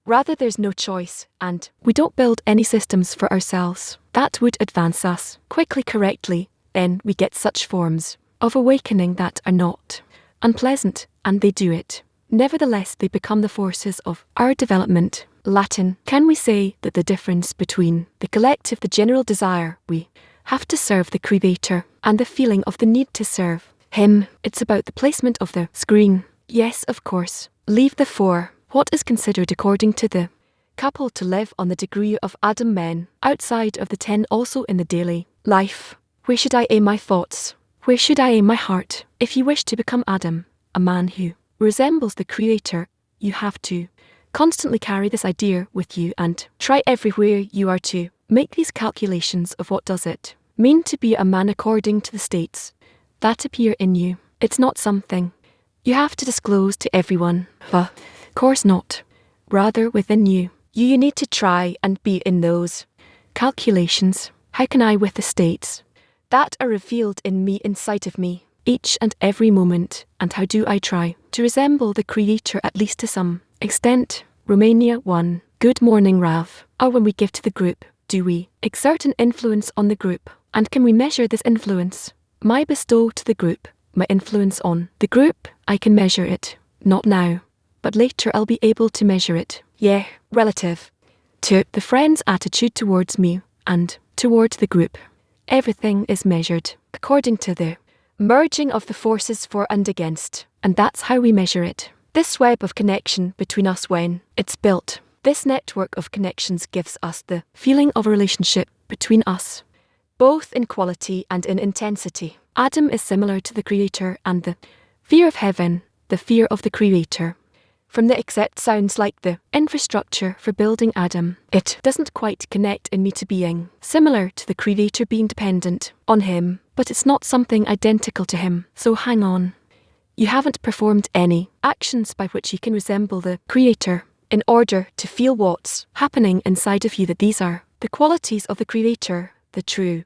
Rather, there's no choice, and we don't build any systems for ourselves that would advance us quickly, correctly. Then we get such forms of awakening that are not unpleasant, and they do it. Nevertheless, they become the forces of our development. Latin. Can we say that the difference between the collective, the general desire we have to serve the Creator, and the feeling of the need to serve Him, it's about the placement of the screen? Yes, of course. Leave the four. What is considered according to the couple to live on the degree of Adam men, outside of the 10 also in the daily life? Where should I aim my thoughts? Where should I aim my heart? If you wish to become Adam, a man who resembles the Creator, you have to constantly carry this idea with you and try everywhere you are to make these calculations of what does it mean to be a man according to the states that appear in you. It's not something you have to disclose to everyone. Of course not. Rather, within you, you need to try and be in those calculations. How can I, with the states that are revealed in me, inside of me, each and every moment, and how do I try to resemble the Creator at least to some extent? Romania 1. Good morning, Rav. Or when we give to the group, do we exert an influence on the group? And can we measure this influence? My bestow to the group, my influence on the group, I can measure it. Not now, but later I'll be able to measure it. Yeah, relative to the friend's attitude towards me and toward the group. Everything is measured according to the merging of the forces for and against, and that's how we measure it. This web of connection between us, when it's built, this network of connections gives us the feeling of a relationship between us, both in quality and in intensity. Adam is similar to the Creator, and the fear of heaven, the fear of the Creator. From the except sounds like the infrastructure for building Adam. It doesn't quite connect in me to being similar to the Creator, being dependent on Him, but it's not something identical to Him. So hang on. You haven't performed any actions by which you can resemble the Creator in order to feel what's happening inside of you, that these are the qualities of the Creator, the true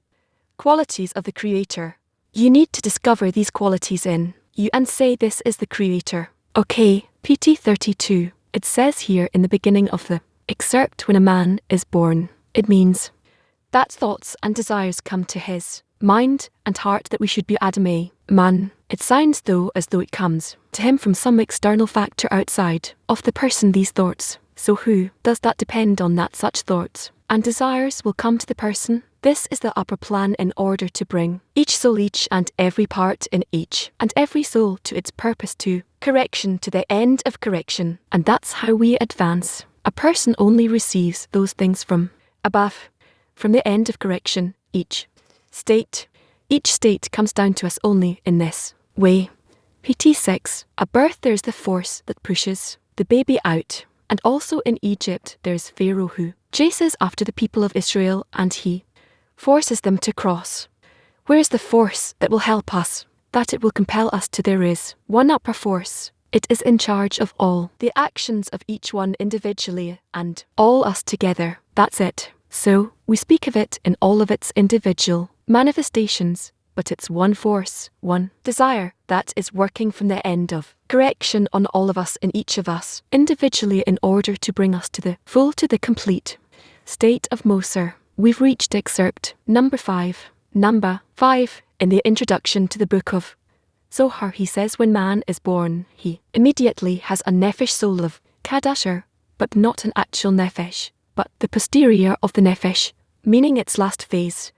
qualities of the Creator. You need to discover these qualities in you and say, this is the Creator. Okay, PT 32. It says here in the beginning of the excerpt, when a man is born, it means that thoughts and desires come to his mind and heart that we should be Adam, a man. It sounds though as though it comes to him from some external factor outside of the person, these thoughts. So who does that depend on, that such thoughts and desires will come to the person? This is the upper plan in order to bring each soul, each and every part in each and every soul to its purpose, to correction, to the end of correction. And that's how we advance. A person only receives those things from above, from the end of correction. Each state comes down to us only in this way. PT 6. At birth there's the force that pushes the baby out. And also in Egypt there's Pharaoh who chases after the people of Israel, and he forces them to cross. Where is the force that will help us, that it will compel us to? There is one upper force. It is in charge of all the actions of each one individually and all us together. That's it. So we speak of it in all of its individual manifestations, but it's one force, one desire that is working from the end of correction on all of us, in each of us individually, in order to bring us to the full, to the complete state of Moser. We've reached excerpt number 5. Number 5 in the introduction to the book of Zohar. He says, when man is born, he immediately has a nephesh soul of Kadasher, but not an actual nephesh, but the posterior of the nephesh, meaning its last phase,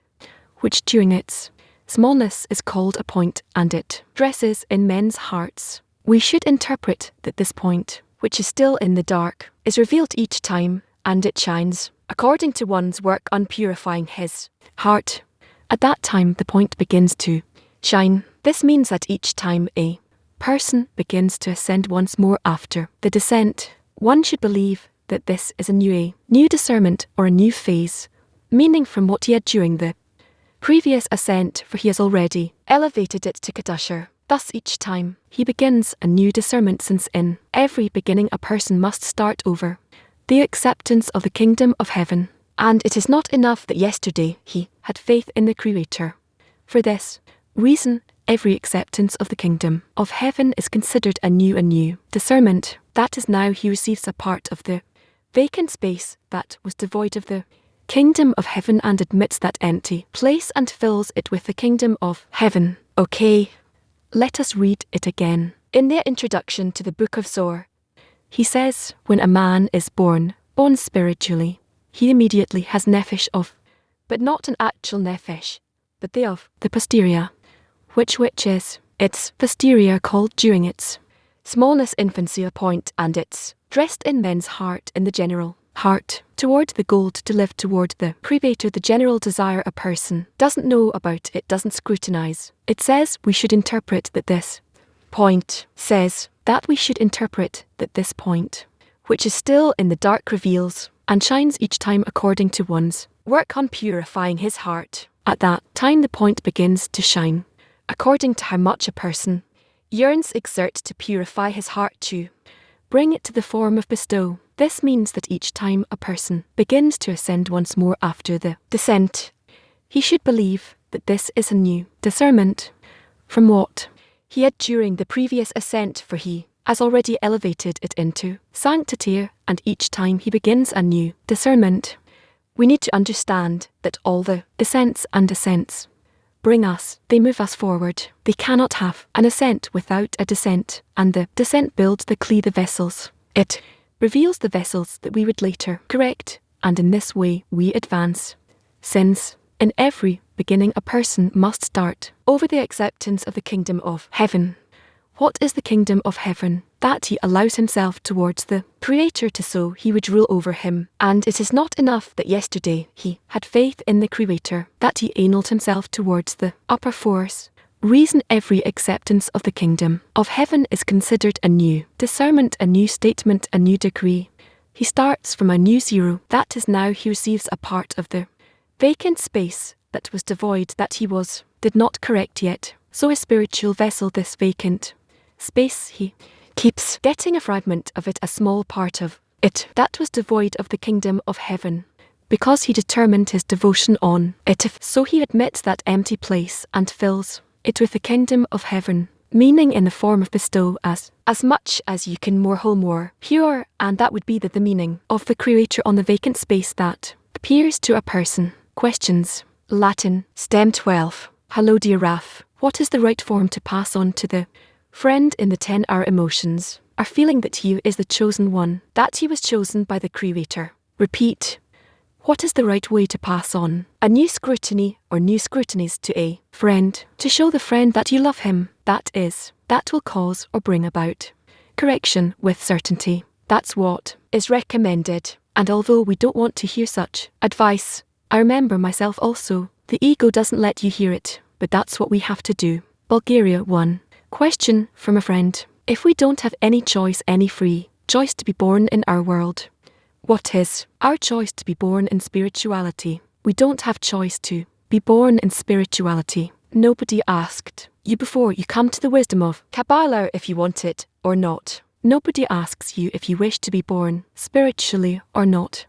which during its smallness is called a point, and it dresses in men's hearts. We should interpret that this point, which is still in the dark, is revealed each time, and it shines according to one's work on purifying his heart. At that time the point begins to shine. This means that each time a person begins to ascend once more after the descent, one should believe that this is a new discernment or a new phase, meaning from what he had during the previous ascent, for he has already elevated it to Kadusher. Thus each time he begins a new discernment, since in every beginning a person must start over the acceptance of the kingdom of heaven. And it is not enough that yesterday he had faith in the Creator. For this reason, every acceptance of the kingdom of heaven is considered a new discernment. That is, now he receives a part of the vacant space that was devoid of the kingdom of heaven and admits that empty place and fills it with the kingdom of heaven. Okay, let us read it again. In the introduction to the book of Zohar, he says, when a man is born spiritually, he immediately has nefesh of, but not an actual nefesh, but the of the posterior, which is its posterior, called during its smallness, infancy, a point, and its dressed in men's heart, in the general heart, toward the goal to live toward the Creator, the general desire a person doesn't know about, it doesn't scrutinize. It says we should interpret that this point, which is still in the dark, reveals and shines each time according to one's work on purifying his heart. At that time the point begins to shine, according to how much a person yearns, exert to purify his heart, to bring it to the form of bestow. This means that each time a person begins to ascend once more after the descent, he should believe that this is a new discernment from what he had during the previous ascent, for he has already elevated it into sanctity, and each time he begins a new discernment. We need to understand that all the descents and ascents they move us forward. They cannot have an ascent without a descent, and the descent builds the vessels. It reveals the vessels that we would later correct, and in this way we advance. Since in every beginning a person must start over the acceptance of the kingdom of heaven. What is the kingdom of heaven? That he allows himself towards the Creator to so he would rule over him. And it is not enough that yesterday he had faith in the Creator, that he annulled himself towards the upper force. Reason every acceptance of the kingdom of heaven is considered a new discernment, a new statement, a new decree. He starts from a new zero. That is, now he receives a part of the vacant space that was devoid, that he did not correct yet. So his spiritual vessel, this vacant space, he keeps getting a fragment of it, a small part of it that was devoid of the kingdom of heaven, because he determined his devotion on it. So he admits that empty place and fills it with the kingdom of heaven, meaning in the form of bestow, as much as you can, more whole, more pure, and that would be the meaning of the Creator on the vacant space that appears to a person. Questions. Latin, stem 12. Hello dear Raf, what is the right form to pass on to the friend in the 10 hour emotions? Are feeling that he is the chosen one, that he was chosen by the Creator. Repeat. What is the right way to pass on a new scrutiny or new scrutinies to a friend, to show the friend that you love him? That will cause or bring about correction with certainty. That's what is recommended. And although we don't want to hear such advice, I remember myself also, the ego doesn't let you hear it, but that's what we have to do. Bulgaria 1. Question from a friend. If we don't have any choice, any free choice to be born in our world, what is our choice to be born in spirituality? We don't have choice to be born in spirituality. Nobody asked you before you come to the wisdom of Kabbalah if you want it or not. Nobody asks you if you wish to be born spiritually or not.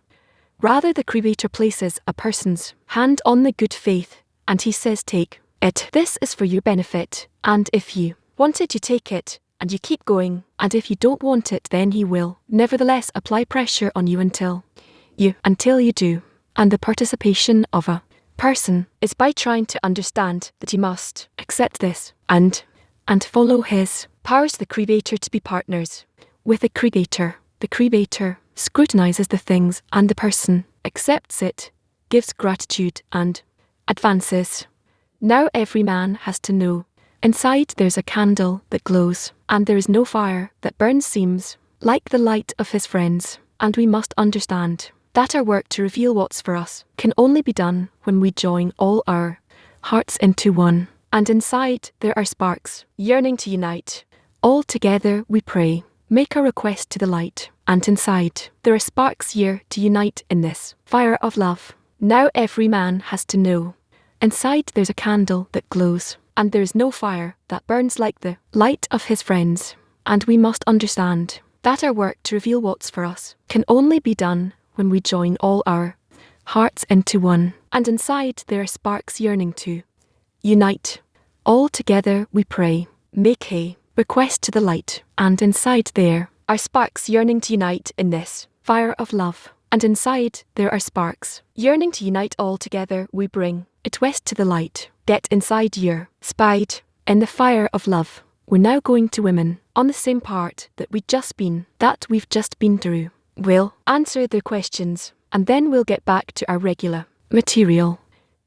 Rather, the Creator places a person's hand on the good faith, and he says, take it. This is for your benefit, and if you want it, you take it, and you keep going, and if you don't want it, then he will nevertheless apply pressure on you until you do. And the participation of a person is by trying to understand that he must accept this and follow his powers, the Creator, to be partners with the Creator. The Creator scrutinizes the things, and the person accepts it, gives gratitude, and advances. Now every man has to know, inside there's a candle that glows, and there is no fire that burns, seems like the light of his friends, and we must understand that our work to reveal what's for us can only be done when we join all our hearts into one, and inside there are sparks yearning to unite. All together we pray. make our request to the light, and inside, there are sparks here to unite in this fire of love. Now every man has to know. Inside there's a candle that glows, and there is no fire that burns like the light of his friends. And we must understand that our work to reveal what's for us can only be done when we join all our hearts into one. And inside there are sparks yearning to unite. All together we pray, make a request to the light, and inside there are sparks yearning to unite in this fire of love. And inside there are sparks yearning to unite. All together we bring it west to the light. Get inside your spide in the fire of love. We're now going to women on the same part that we've just been through. We'll answer their questions, and then we'll get back to our regular material.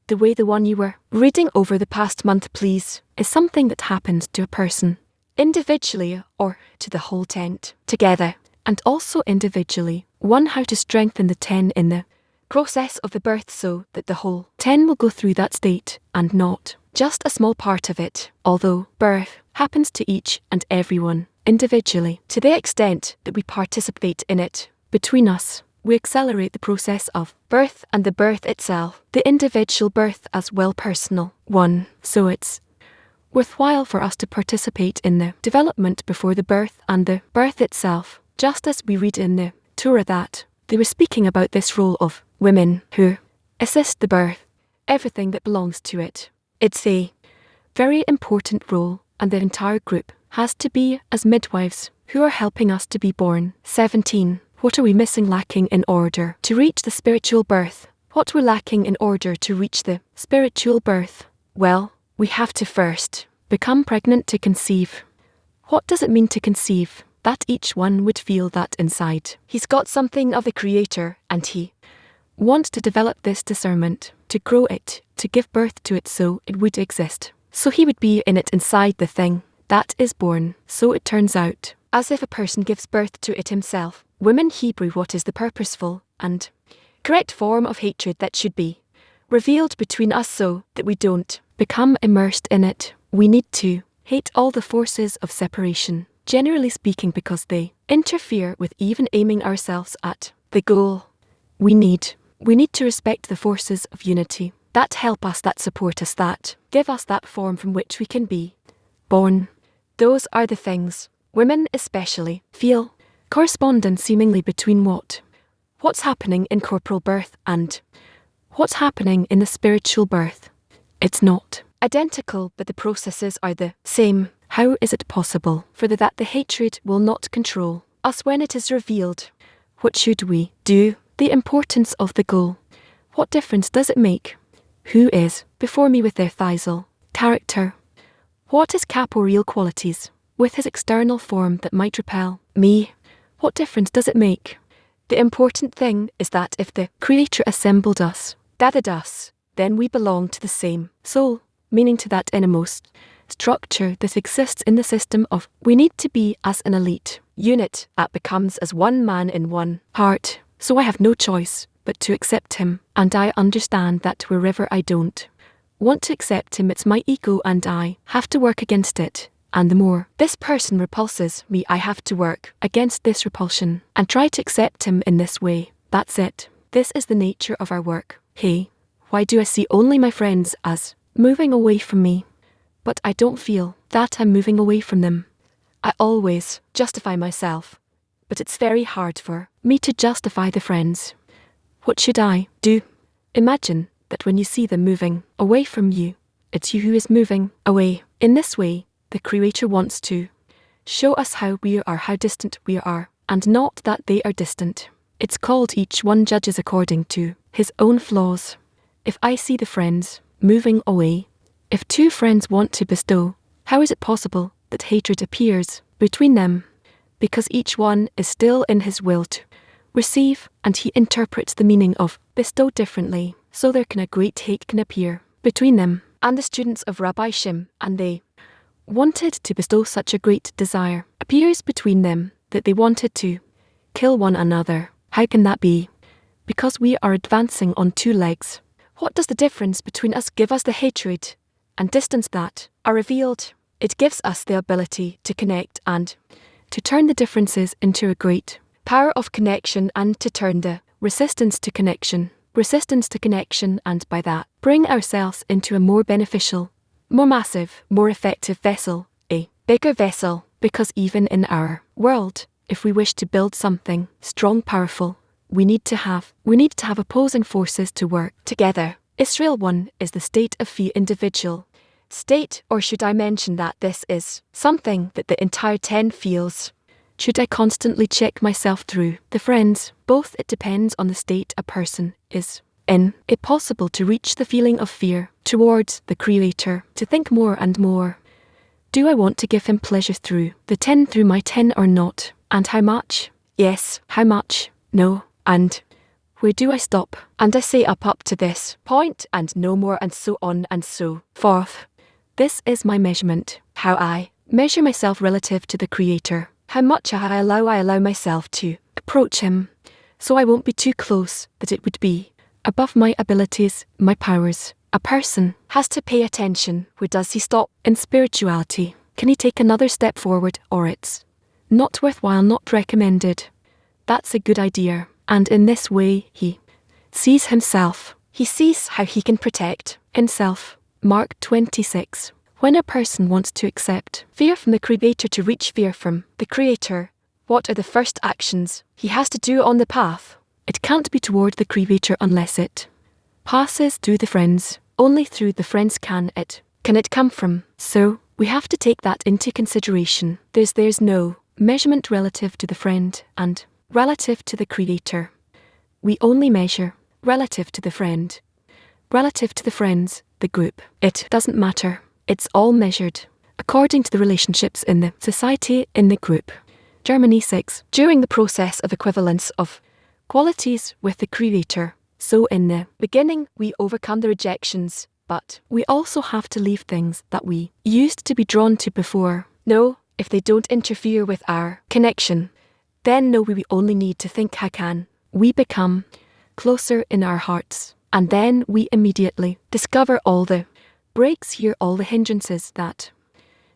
The way the one you were reading over the past month, please, is something that happens to a person individually or to the whole tent together, and also individually. One, how to strengthen the 10 in the process of the birth so that the whole 10 will go through that state and not just a small part of it, although birth happens to each and everyone individually. To the extent that we participate in it between us, we accelerate the process of birth and the birth itself, the individual birth as well personal one. So it's worthwhile for us to participate in the development before the birth and the birth itself, just as we read in the Torah that they were speaking about this role of women who assist the birth, everything that belongs to it. It's a very important role, and the entire group has to be as midwives who are helping us to be born. 17. What are we missing, lacking in order to reach the spiritual birth? What we're lacking in order to reach the spiritual birth? Well, we have to first become pregnant to conceive. What does it mean to conceive? That each one would feel that inside he's got something of the Creator, and he wants to develop this discernment, to grow it, to give birth to it so it would exist. So he would be in it inside the thing that is born. So it turns out, as if a person gives birth to it himself. Women Hebrew, what is the purposeful and correct form of hatred that should be revealed between us so that we don't become immersed in it? We need to hate all the forces of separation, generally speaking, because they interfere with even aiming ourselves at the goal. We need to respect the forces of unity that help us, that support us, that give us that form from which we can be born. Those are the things women especially feel correspondence seemingly between what's happening in corporal birth and what's happening in the spiritual birth. It's not identical, but the processes are the same. How is it possible for that the hatred will not control us when it is revealed? What should we do? The importance of the goal. What difference does it make? Who is before me with their thisal character? What is corporeal qualities with his external form that might repel me? What difference does it make? The important thing is that if the Creator assembled us, gathered us, then we belong to the same soul, meaning to that innermost structure that exists in the system of we need to be as an elite unit that becomes as one man in one heart. So I have no choice but to accept him, and I understand that wherever I don't want to accept him, it's my ego and I have to work against it. And the more this person repulses me, I have to work against this repulsion and try to accept him in this way. That's it. This is the nature of our work. Hey, why do I see only my friends as moving away from me? But I don't feel that I'm moving away from them. I always justify myself, but it's very hard for me to justify the friends. What should I do? Imagine that when you see them moving away from you, it's you who is moving away. In this way, the Creator wants to show us how we are, how distant we are, and not that they are distant. It's called each one judges according to his own flaws. If I see the friends moving away, if two friends want to bestow, how is it possible that hatred appears between them? Because each one is still in his will to receive, and he interprets the meaning of bestow differently, so there can a great hate can appear between them and the students of Rabbi Shim, and they wanted to bestow such a great desire appears between them that they wanted to kill one another. How can that be? Because we are advancing on two legs. What does the difference between us give us? The hatred and distance that are revealed. It gives us the ability to connect and to turn the differences into a great power of connection, and to turn the resistance to connection, and by that, bring ourselves into a more beneficial, more massive, more effective vessel, a bigger vessel, because even in our world, if we wish to build something strong, powerful, we need to have opposing forces to work together. Israel 1 is the state of the individual state, or should I mention that this is something that the entire 10 feels? Should I constantly check myself through the friends? Both. It depends on the state a person is in. It's possible to reach the feeling of fear towards the Creator, to think more and more. Do I want to give Him pleasure through the 10, through my 10 or not? And how much? Yes. How much? No. And where do I stop? And I say up to this point and no more, and so on and so forth. This is my measurement. How I measure myself relative to the Creator. How much I allow myself to approach Him, so I won't be too close, that it would be above my abilities, my powers. A person has to pay attention. Where does he stop in spirituality? Can he take another step forward, or it's not worthwhile, not recommended? That's a good idea. And in this way, he sees himself. He sees how he can protect himself. Mark 26. When a person wants to accept fear from the Creator, to reach fear from the Creator, what are the first actions he has to do on the path? It can't be toward the Creator unless it passes through the friends. Only through the friends can it come from. So, we have to take that into consideration. There's no measurement relative to the friend and relative to the Creator. We only measure relative to the friend. Relative to the friends, the group. It doesn't matter. It's all measured according to the relationships in the society, in the group. Germany 6. During the process of equivalence of qualities with the Creator, so in the beginning we overcome the rejections, but we also have to leave things that we used to be drawn to before. No, if they don't interfere with our connection, then no, we only need to think, how can we become closer in our hearts? And then we immediately discover all the breaks here, all the hindrances that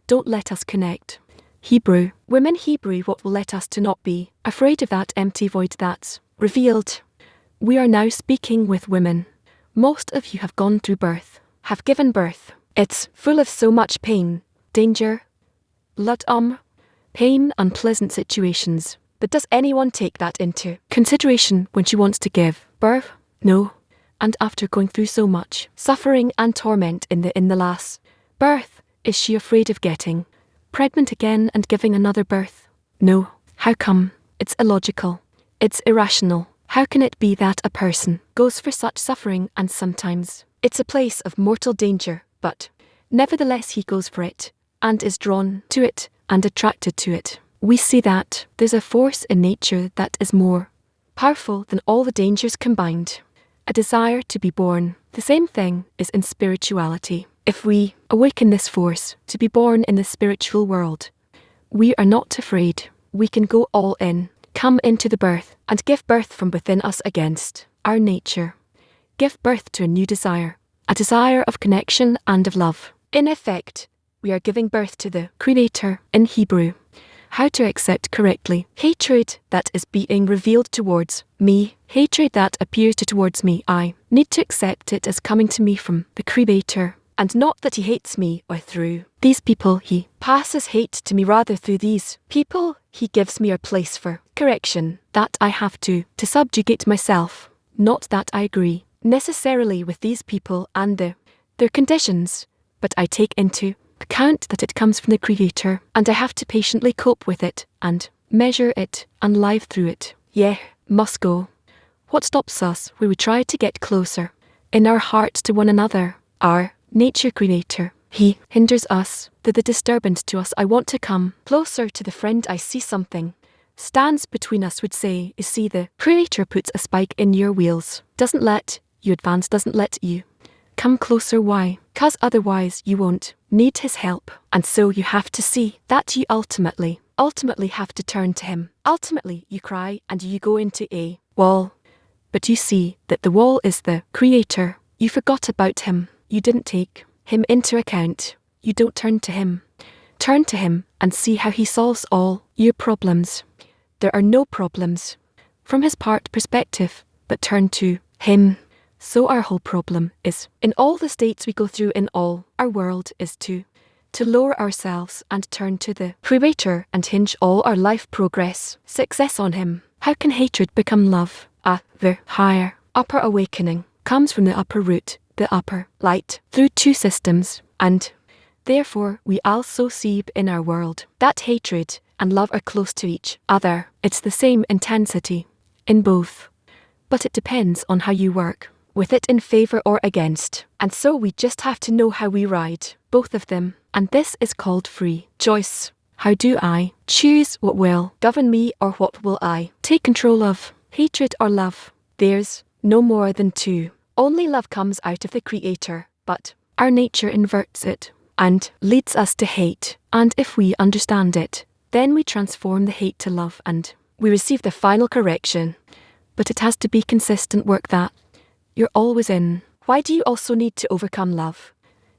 don't let us connect. Hebrew. Women Hebrew, what will let us to not be afraid of that empty void that's revealed. We are now speaking with women. Most of you have gone through birth, have given birth. It's full of so much pain, danger, blood, pain, unpleasant situations. But does anyone take that into consideration when she wants to give birth? No. And after going through so much suffering and torment in the last birth, is she afraid of getting pregnant again and giving another birth? No. How come? It's illogical. It's irrational. How can it be that a person goes for such suffering, and sometimes it's a place of mortal danger, but nevertheless he goes for it, and is drawn to it, and attracted to it? We see that there's a force in nature that is more powerful than all the dangers combined. A desire to be born. The same thing is in spirituality. If we awaken this force to be born in the spiritual world, we are not afraid. We can go all in, come into the birth, and give birth from within us against our nature. Give birth to a new desire, a desire of connection and of love. In effect, we are giving birth to the Creator in Hebrew. How to accept correctly hatred that is being revealed towards me, hatred that appears towards me. I need to accept it as coming to me from the Creator, and not that He hates me or through these people He passes hate to me, rather through these people He gives me a place for correction, that I have to subjugate myself. Not that I agree necessarily with these people and their conditions, but I take into account that it comes from the Creator, and I have to patiently cope with it, and measure it, and live through it. Yeah, must go. What stops us where we try to get closer in our hearts to one another? Our nature Creator. He hinders us. The disturbance to us. I want to come closer to the friend. I see something stands between us, would say. You see, the Creator puts a spike in your wheels. Doesn't let you advance, doesn't let you come closer. Why? 'Cause otherwise you won't need His help. And so you have to see that you ultimately have to turn to Him. Ultimately you cry and you go into a wall. But you see that the wall is the Creator. You forgot about Him. You didn't take Him into account. You don't turn to Him. Turn to him and see how he solves all your problems. There are no problems from his part perspective, but turn to him. So our whole problem is, in all the states we go through in all our world, is to lower ourselves and turn to the Creator and hinge all our life progress, success on him. How can hatred become love? The higher, upper awakening comes from the upper root, the upper light, through two systems, and therefore we also see in our world that hatred and love are close to each other. It's the same intensity in both, but it depends on how you work with it, in favor or against. And so we just have to know how we ride both of them, and this is called free choice. How do I choose what will govern me, or what will I take control of? Hatred or love? There's no more than two. Only love comes out of the Creator, but our nature inverts it and leads us to hate. And if we understand it, then we transform the hate to love and we receive the final correction. But it has to be consistent work that you're always in. Why do you also need to overcome love?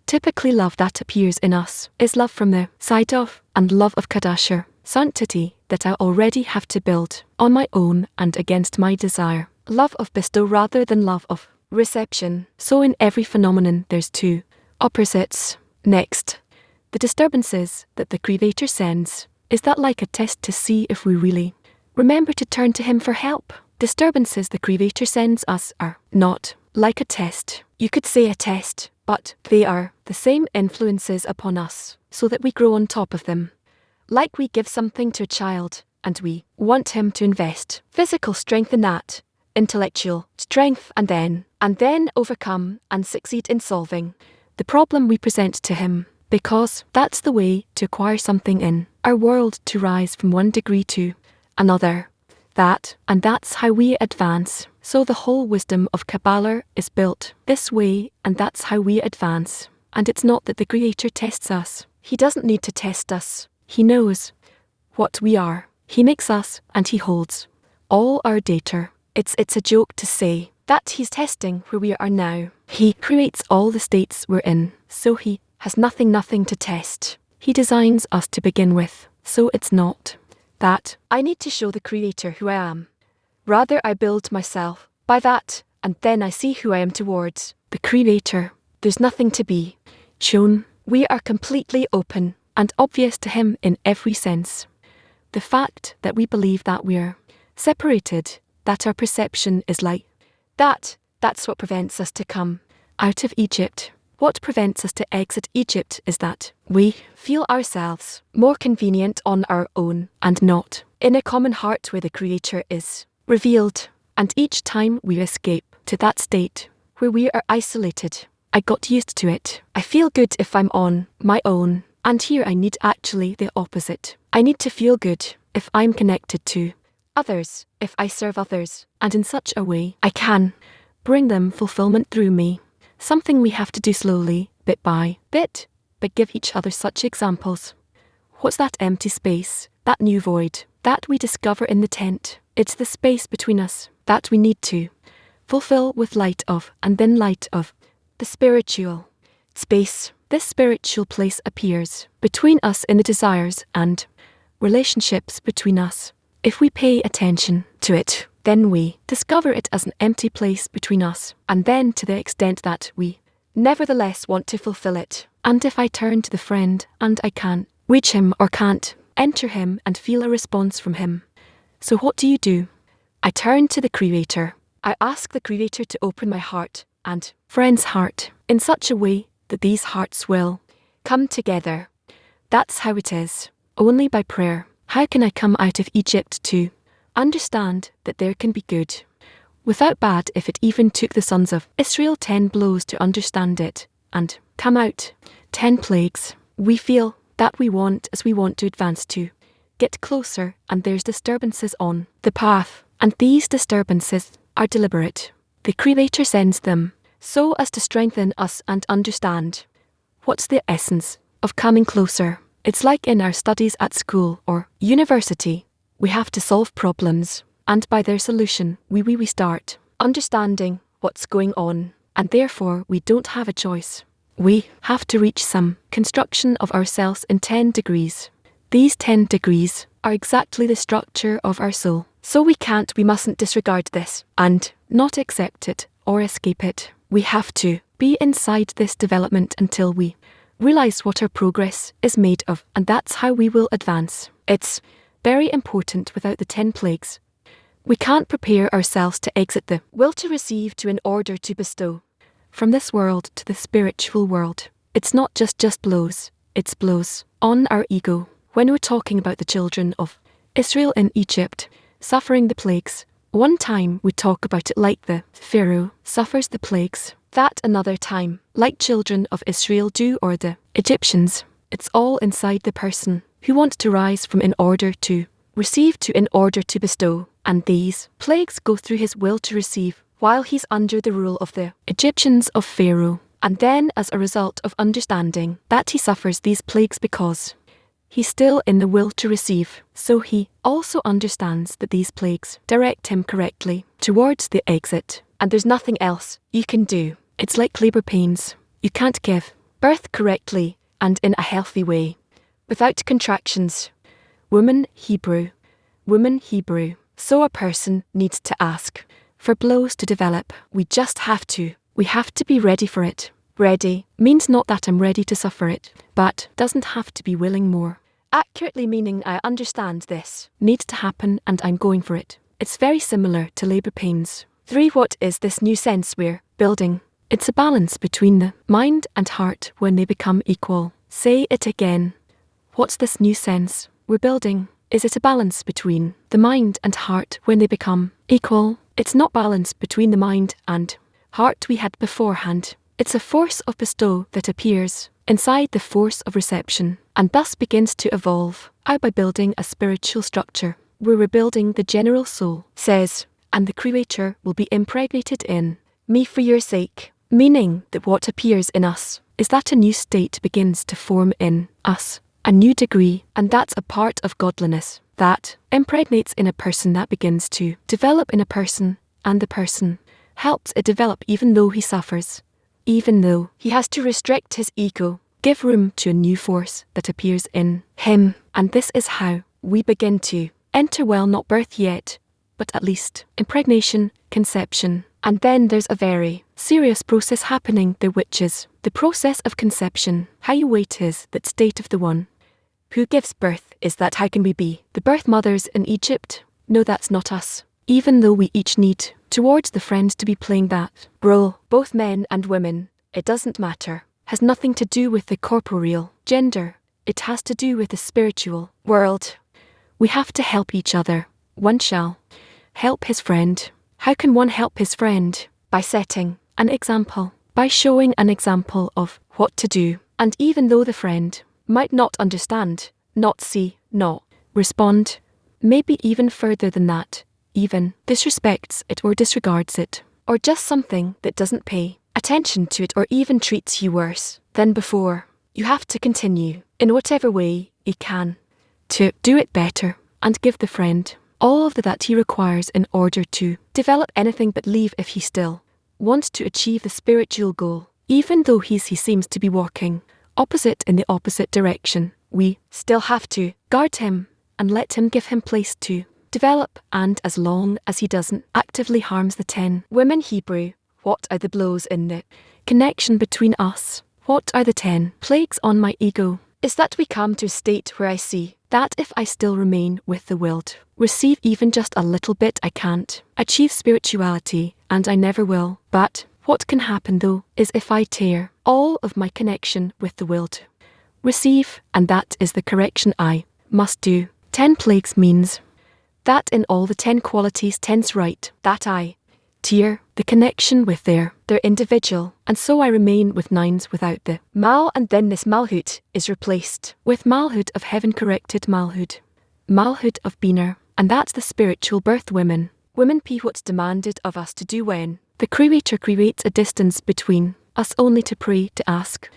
Typically love that appears in us is love from the side of, and love of Kadasha, sanctity, that I already have to build on my own and against my desire. Love of bestow rather than love of reception. So in every phenomenon there's two opposites. Next, the disturbances that the Creator sends. Is that like a test to see if we really remember to turn to him for help? Disturbances the Creator sends us are not like a test. You could say a test, but they are the same influences upon us, so that we grow on top of them. Like we give something to a child, and we want him to invest physical strength in that, intellectual strength, and then overcome and succeed in solving the problem we present to him, because that's the way to acquire something in our world, to rise from one degree to another. And that's how we advance. So the whole wisdom of Kabbalah is built this way, and that's how we advance. And it's not that the Creator tests us. He doesn't need to test us. He knows what we are. He makes us, and he holds all our data. It's a joke to say that he's testing where we are now. He creates all the states we're in, so he has nothing to test. He designs us to begin with, so it's not that I need to show the Creator who I am. Rather, I build myself by that, and then I see who I am towards the Creator. There's nothing to be shown. We are completely open and obvious to him in every sense. The fact that we believe that we're separated, that our perception is like that's what prevents us to come out of Egypt. What prevents us to exit Egypt is that we feel ourselves more convenient on our own and not in a common heart where the Creator is revealed. And each time we escape to that state where we are isolated, I got used to it. I feel good if I'm on my own. And here I need actually the opposite. I need to feel good if I'm connected to others, if I serve others, and in such a way I can bring them fulfillment through me. Something we have to do slowly, bit by bit, but give each other such examples. What's that empty space, that new void, that we discover in the tent? It's the space between us that we need to fulfill with light of, and then light of, the spiritual space. This spiritual place appears between us in the desires and relationships between us. If we pay attention to it, then we discover it as an empty place between us, and then to the extent that we nevertheless want to fulfill it. And if I turn to the friend and I can't reach him or can't enter him and feel a response from him, so what do? I turn to the Creator. I ask the Creator to open my heart and friend's heart in such a way that these hearts will come together. That's how it is. Only by prayer. How can I come out of Egypt to understand that there can be good without bad? If it even took the sons of Israel 10 blows to understand it and come out 10 plagues, we feel that we want as we want to advance to get closer, and there's disturbances on the path, and these disturbances are deliberate. The Creator sends them so as to strengthen us and understand what's the essence of coming closer. It's like in our studies at school or university. We have to solve problems, and by their solution we start understanding what's going on, and therefore we don't have a choice. We have to reach some construction of ourselves in 10 degrees. These 10 degrees are exactly the structure of our soul. So we mustn't disregard this and not accept it or escape it. We have to be inside this development until we realize what our progress is made of, and that's how we will advance. It's very important. Without the 10 plagues, we can't prepare ourselves to exit the will to receive in order to bestow. From this world to the spiritual world, it's not just blows, it's blows on our ego. When we're talking about the children of Israel in Egypt suffering the plagues, one time we talk about it like the Pharaoh suffers the plagues, that another time, like children of Israel do or the Egyptians. It's all inside the person who wants to rise from in order to receive to in order to bestow, and these plagues go through his will to receive while he's under the rule of the Egyptians of Pharaoh. And then as a result of understanding that he suffers these plagues because he's still in the will to receive, so he also understands that these plagues direct him correctly towards the exit, and there's nothing else you can do. It's like labor pains. You can't give birth correctly and in a healthy way without contractions. Woman Hebrew. So a person needs to ask for blows to develop. We have to be ready for it. Ready means not that I'm ready to suffer it, but doesn't have to be willing more. Accurately meaning I understand this needs to happen and I'm going for it. It's very similar to labor pains. 3. What is this new sense we're building? It's a balance between the mind and heart when they become equal. Say it again. What's this new sense we're building? Is it a balance between the mind and heart when they become equal? It's not balance between the mind and heart we had beforehand. It's a force of bestow that appears inside the force of reception, and thus begins to evolve out by building a spiritual structure. We're rebuilding the general soul, says, and the Creator will be impregnated in me for your sake, meaning that what appears in us is that a new state begins to form in us, a new degree, and that's a part of godliness that impregnates in a person, that begins to develop in a person, and the person helps it develop even though he suffers, even though he has to restrict his ego, give room to a new force that appears in him. And this is how we begin to enter, well, not birth yet, but at least impregnation, conception. And then there's a very serious process happening there, which is the process of conception. How you wait is that state of the one who gives birth. Is that how can we be the birth mothers in Egypt? No, that's not us. Even though we each need towards the friends to be playing that role, both men and women, it doesn't matter. Has nothing to do with the corporeal gender. It has to do with the spiritual world. We have to help each other. One shall help his friend. How can one help his friend? By setting an example, by showing an example of what to do. And even though the friend might not understand, not see, not respond, maybe even further than that, even disrespects it or disregards it, or just something that doesn't pay attention to it or even treats you worse than before, you have to continue in whatever way you can to do it better and give the friend all of that he requires in order to develop anything but leave if he still wants to achieve the spiritual goal. Even though he seems to be walking opposite in the opposite direction, we still have to guard him and let him give him place to develop, and as long as he doesn't actively harms the 10 women Hebrew. What are the blows in the connection between us? What are the 10 plagues on my ego? Is that we come to a state where I see that if I still remain with the will to receive even just a little bit, I can't achieve spirituality, and I never will. But what can happen though is if I tear all of my connection with the will to receive, and that is the correction I must do. 10 plagues means that in all the 10 qualities tense right, that I tear the connection with their individual, and so I remain with 9s without the mal, and then this malhut is replaced with malhut of heaven, corrected malhut of Biner, and that's the spiritual birth women p. What's demanded of us to do when the Creator creates a distance between us only to pray, to ask,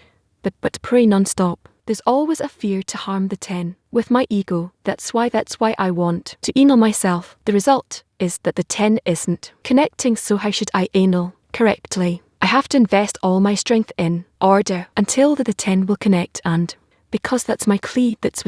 but pray non-stop. There's always a fear to harm the 10 with my ego. That's why I want to anal myself. The result is that the 10 isn't connecting, so how should I anal correctly? I have to invest all my strength in order until the 10 will connect, and because that's my key, that's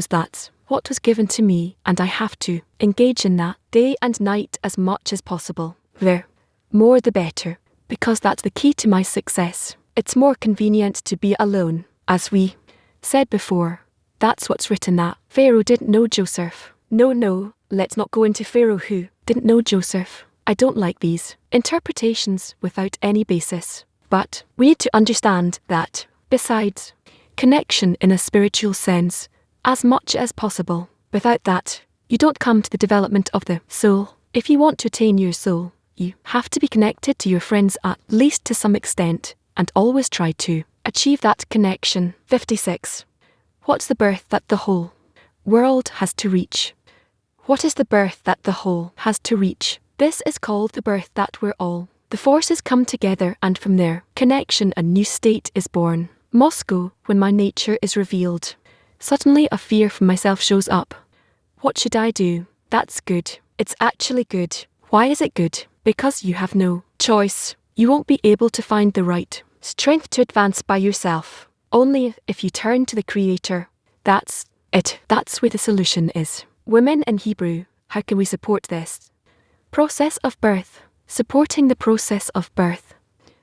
what was given to me, and I have to engage in that day and night as much as possible. The more the better, because that's the key to my success. It's more convenient to be alone. As we said before, that's what's written that Pharaoh didn't know Joseph. No, let's not go into Pharaoh who didn't know Joseph. I don't like these interpretations without any basis. But we need to understand that, besides connection in a spiritual sense, as much as possible, without that, you don't come to the development of the soul. If you want to attain your soul, you have to be connected to your friends at least to some extent, and always try to achieve that connection. 56. What's the birth that the whole world has to reach? What is the birth that the whole has to reach? This is called the birth that we're all. The forces come together, and from their connection a new state is born. Moscow, when my nature is revealed. Suddenly a fear for myself shows up. What should I do? That's good. It's actually good. Why is it good? Because you have no choice. You won't be able to find the right strength to advance by yourself. Only if you turn to the Creator. That's it. That's where the solution is. Women in Hebrew, how can we support this process of birth? Supporting the process of birth.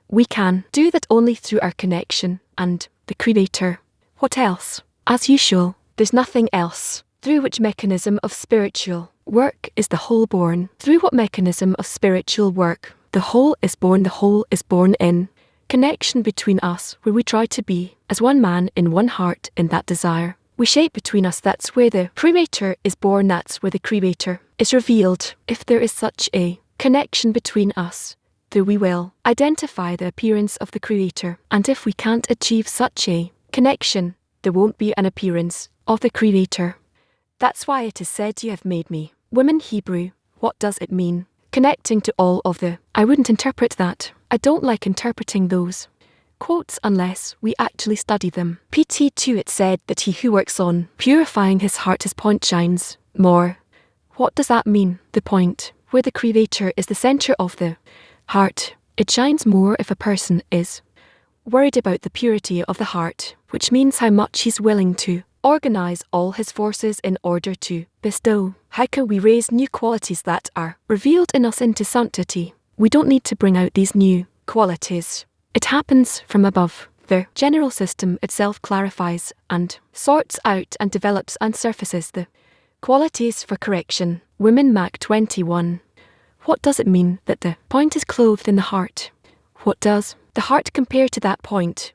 We can do that only through our connection and the Creator. What else? As usual, there's nothing else. Through which mechanism of spiritual work is the whole born? Through what mechanism of spiritual work? The whole is born. The whole is born in connection between us, where we try to be as one man in one heart in that desire. We shape between us. That's where the Creator is born. That's where the Creator is revealed. If there is such a connection between us, though we will identify the appearance of the Creator. And if we can't achieve such a connection, there won't be an appearance of the Creator. That's why it is said, you have made me. Women Hebrew, what does it mean? Connecting to all of the. I wouldn't interpret that. I don't like interpreting those quotes unless we actually study them. PT2, it said that he who works on purifying his heart, his point shines more. What does that mean? The point, where the Creator is the center of the heart. It shines more if a person is worried about the purity of the heart, which means how much he's willing to organize all his forces in order to bestow. How can we raise new qualities that are revealed in us into sanctity? We don't need to bring out these new qualities. It happens from above. The general system itself clarifies and sorts out and develops and surfaces the qualities for correction. Women Mac 21. What does it mean that the point is clothed in the heart? What does the heart compare to that point?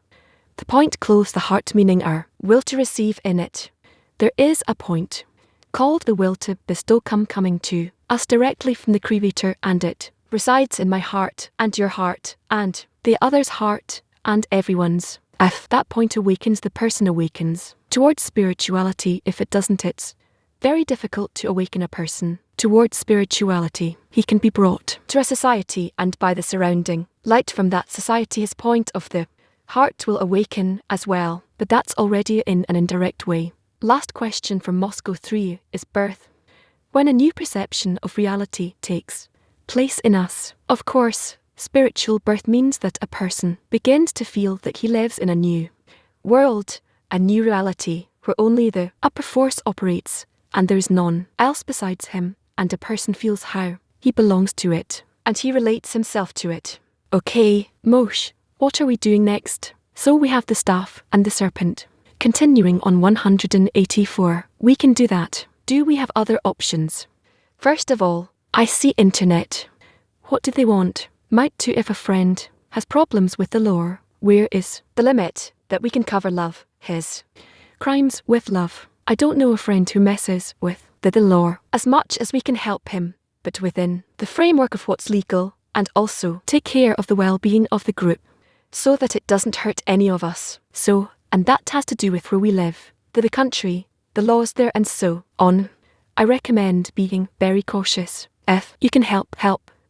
The point clothes the heart, meaning our will to receive in it. There is a point called the will to bestow coming to us directly from the Creator, and it resides in my heart and your heart and the other's heart and everyone's. If that point awakens, the person awakens towards spirituality. If it doesn't, it's very difficult to awaken a person towards spirituality. He can be brought to a society, and by the surrounding light from that society, his point of the heart will awaken as well, but that's already in an indirect way. Last question from Moscow 3 is birth. When a new perception of reality takes place in us, of course, spiritual birth means that a person begins to feel that he lives in a new world, a new reality, where only the upper force operates, and there is none else besides him, and a person feels how he belongs to it, and he relates himself to it. Okay, Moshe, what are we doing next? So we have the staff and the serpent. Continuing on 184, we can do that. Do we have other options? First of all, I see internet. What do they want? Might too if a friend has problems with the law. Where is the limit that we can cover love, his crimes with love? I don't know a friend who messes with the law as much as we can help him, but within the framework of what's legal, and also take care of the well-being of the group, so that it doesn't hurt any of us. So, and that has to do with where we live, the country, the laws there, and so on. I recommend being very cautious. If you can help,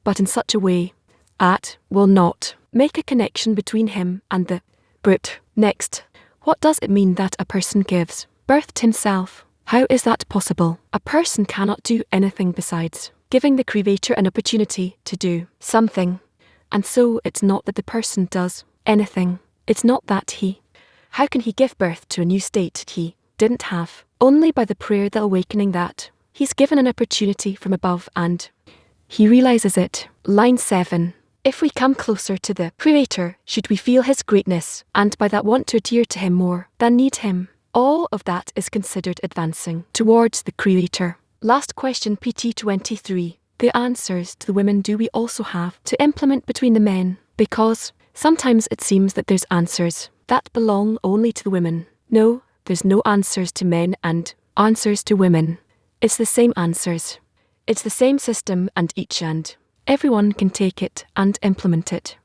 but in such a way that will not make a connection between him and the brute. Next, what does it mean that a person gives birth to himself? How is that possible? A person cannot do anything besides giving the Creator an opportunity to do something. And so it's not that the person does anything. It's not that how can he give birth to a new state he didn't have? Only by the prayer, the awakening that he's given an opportunity from above and he realizes it. Line 7. If we come closer to the Creator, should we feel His greatness, and by that want to adhere to Him more than need Him? All of that is considered advancing towards the Creator. Last question, PT 23. The answers to the women do we also have to implement between the men? Because sometimes it seems that there's answers that belong only to the women. No, there's no answers to men and answers to women. It's the same answers. It's the same system and everyone can take it and implement it.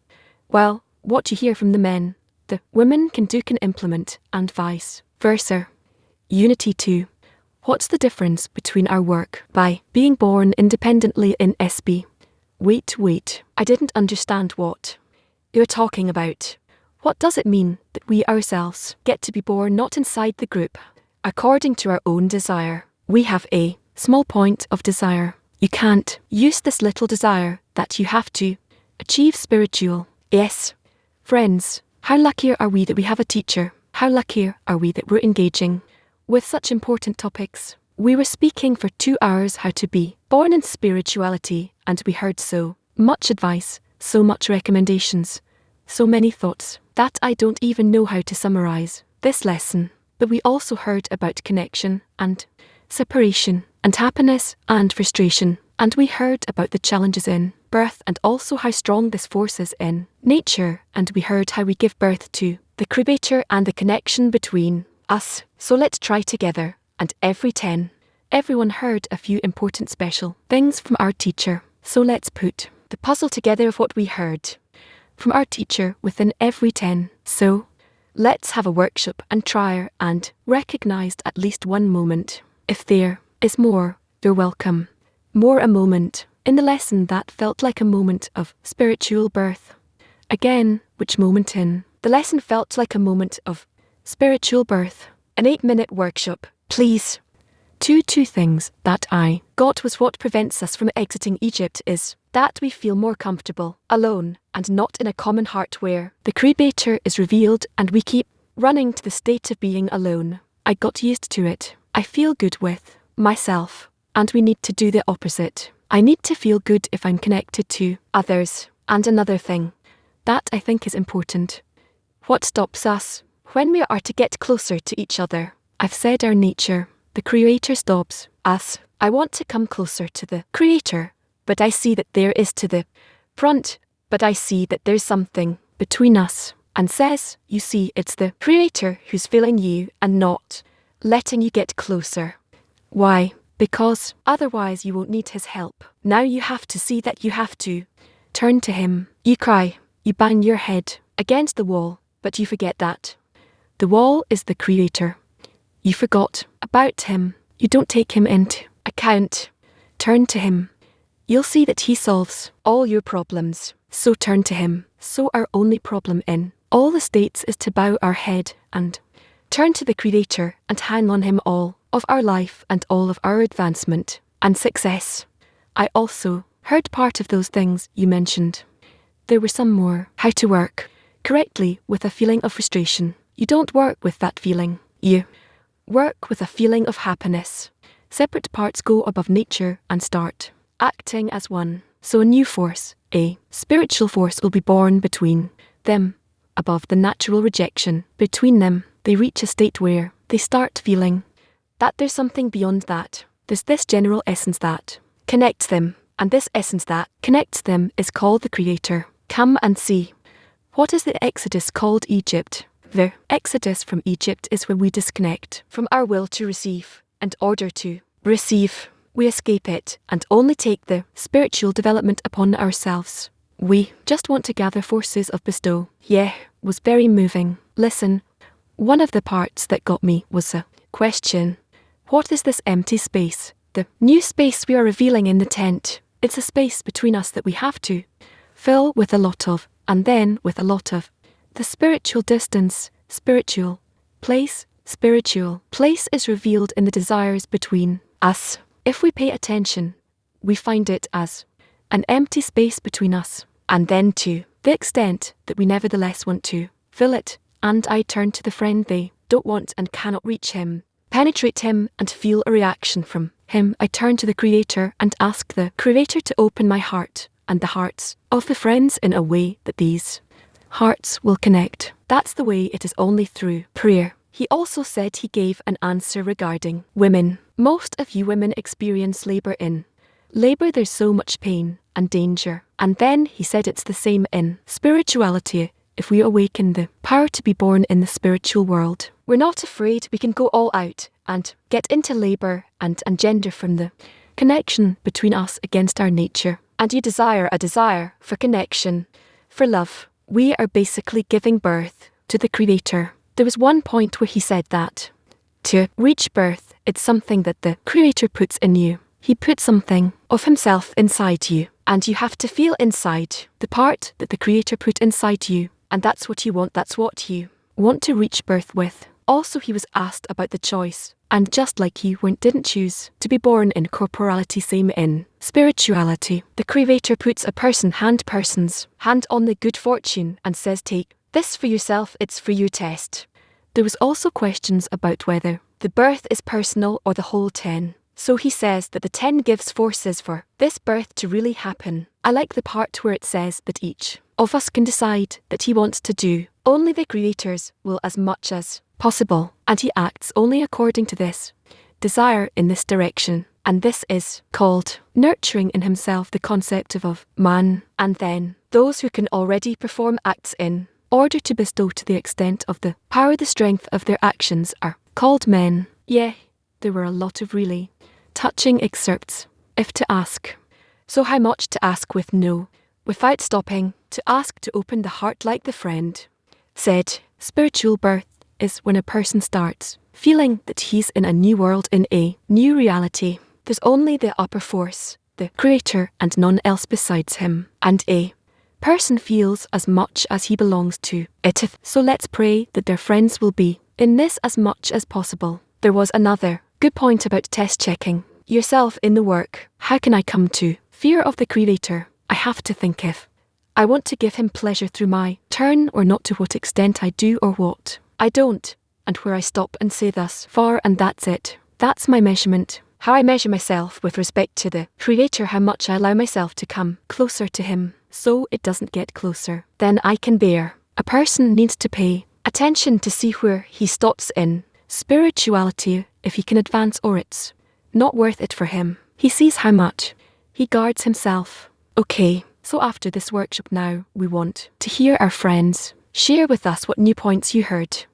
Well, what you hear from the men, the women can implement and vice versa. Unity 2. What's the difference between our work by being born independently in SB? Wait, I didn't understand what you're talking about. What does it mean that we ourselves get to be born not inside the group, according to our own desire? We have a small point of desire. You can't use this little desire that you have to achieve spiritual. Yes. Friends, how lucky are we that we have a teacher? How lucky are we that we're engaging with such important topics? We were speaking for 2 hours how to be born in spirituality, and we heard so much advice, so much recommendations, so many thoughts, that I don't even know how to summarize this lesson. But we also heard about connection and separation and happiness and frustration, and we heard about the challenges in birth and also how strong this force is in nature, and we heard how we give birth to the Creator and the connection between us. So let's try together, and everyone heard a few important special things from our teacher. So let's put the puzzle together of what we heard from our teacher within every 10. So let's have a workshop and try and recognized at least one moment. If there is more, you're welcome. More a moment in the lesson that felt like a moment of spiritual birth. Again, which moment in the lesson felt like a moment of spiritual birth? An 8-minute workshop, please. Two things that I got was what prevents us from exiting Egypt is that we feel more comfortable alone and not in a common heart where the Creator is revealed, and we keep running to the state of being alone. I got used to it. I feel good with myself, and we need to do the opposite. I need to feel good if I'm connected to others. And another thing that I think is important. What stops us when we are to get closer to each other? I've said our nature. The Creator stops us. I want to come closer to the Creator, but I see that there is to the front, but I see that there's something between us, and says, you see, it's the Creator who's filling you and not letting you get closer. Why? Because otherwise you won't need His help. Now you have to see that you have to turn to Him. You cry, you bang your head against the wall, but you forget that the wall is the Creator. You forgot about Him. You don't take Him into account. Turn to Him. You'll see that He solves all your problems. So turn to Him. So our only problem in all the states is to bow our head and turn to the Creator and hang on Him all of our life and all of our advancement and success. I also heard part of those things you mentioned. There were some more. How to work correctly with a feeling of frustration. You don't work with that feeling. You work with a feeling of happiness. Separate parts go above nature and start acting as one. So a new force, a spiritual force, will be born between them. Above the natural rejection between them, they reach a state where they start feeling that there's something beyond that. There's this general essence that connects them, and this essence that connects them is called the Creator. Come and see. What is the Exodus called Egypt? The Exodus from Egypt is when we disconnect from our will to receive. In order to receive, we escape it and only take the spiritual development upon ourselves. We just want to gather forces of bestow. Yeah, was very moving. Listen, one of the parts that got me was a question. What is this empty space? The new space we are revealing in the tent. It's a space between us that we have to fill with a lot of, and then with a lot of. The spiritual distance, spiritual place is revealed in the desires between us. If we pay attention, we find it as an empty space between us. and then to the extent that we nevertheless want to feel it, and I turn to the friend they don't want and cannot reach him, penetrate him and feel a reaction from him. I turn to the Creator and ask the Creator to open my heart and the hearts of the friends in a way that these hearts will connect. That's the way it is, only through prayer. He also said he gave an answer regarding women. Most of you women experience labor. In labor there's so much pain and danger. And then he said it's the same in spirituality. If we awaken the power to be born in the spiritual world, we're not afraid. We can go all out and get into labor and engender from the connection between us against our nature. And you desire a desire for connection, for love. We are basically giving birth to the Creator. There was one point where he said that to reach birth, it's something that the Creator puts in you. He put something of himself inside you, and you have to feel inside the part that the Creator put inside you, and that's what you want. That's what you want to reach birth with. Also, he was asked about the choice, and just like you didn't choose to be born in corporality, same in spirituality. The Creator puts a person's hand on the good fortune and says, take this for yourself, it's for your test. There was also questions about whether the birth is personal or the whole 10. So he says that the 10 gives forces for this birth to really happen. I like the part where it says that each of us can decide that he wants to do. Only the Creator's will as much as possible, and he acts only according to this desire in this direction. And this is called nurturing in himself the concept of man. And then those who can already perform acts in order to bestow to the extent of the power, the strength of their actions are called men. Yeah, there were a lot of really touching excerpts, if to ask. So how much to ask with no, without stopping, to ask to open the heart like the friend said. Spiritual birth is when a person starts feeling that he's in a new world, in a new reality. There's only the upper force, the Creator, and none else besides him. And a person feels as much as he belongs to it. So let's pray that their friends will be in this as much as possible. There was another good point about test checking yourself in the work. How can I come to fear of the Creator? I have to think if I want to give him pleasure through my turn or not, to what extent I do or what I don't, and where I stop and say thus far and that's it. That's my measurement. How I measure myself with respect to the Creator, how much I allow myself to come closer to him, so it doesn't get closer than I can bear. A person needs to pay attention to see where he stops in spirituality, if he can advance or it's not worth it for him. He sees how much he guards himself. Okay, so after this workshop now, we want to hear our friends share with us what new points you heard.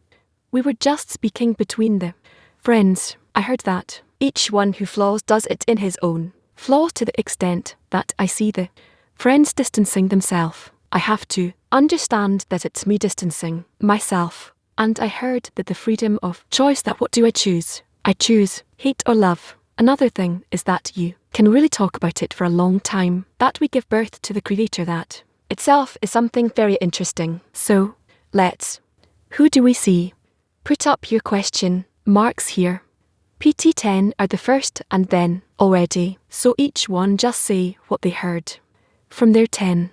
We were just speaking between the friends. I heard that each one who flaws does it in his own flaw, to the extent that I see the friends distancing themselves. I have to understand that it's me distancing myself. And I heard that the freedom of choice, that what do I choose? I choose hate or love. Another thing is that you can really talk about it for a long time, that we give birth to the Creator. That itself is something very interesting. So, who do we see? Put up your question marks here. PT10 are the first and then already, so each one just say what they heard from their 10.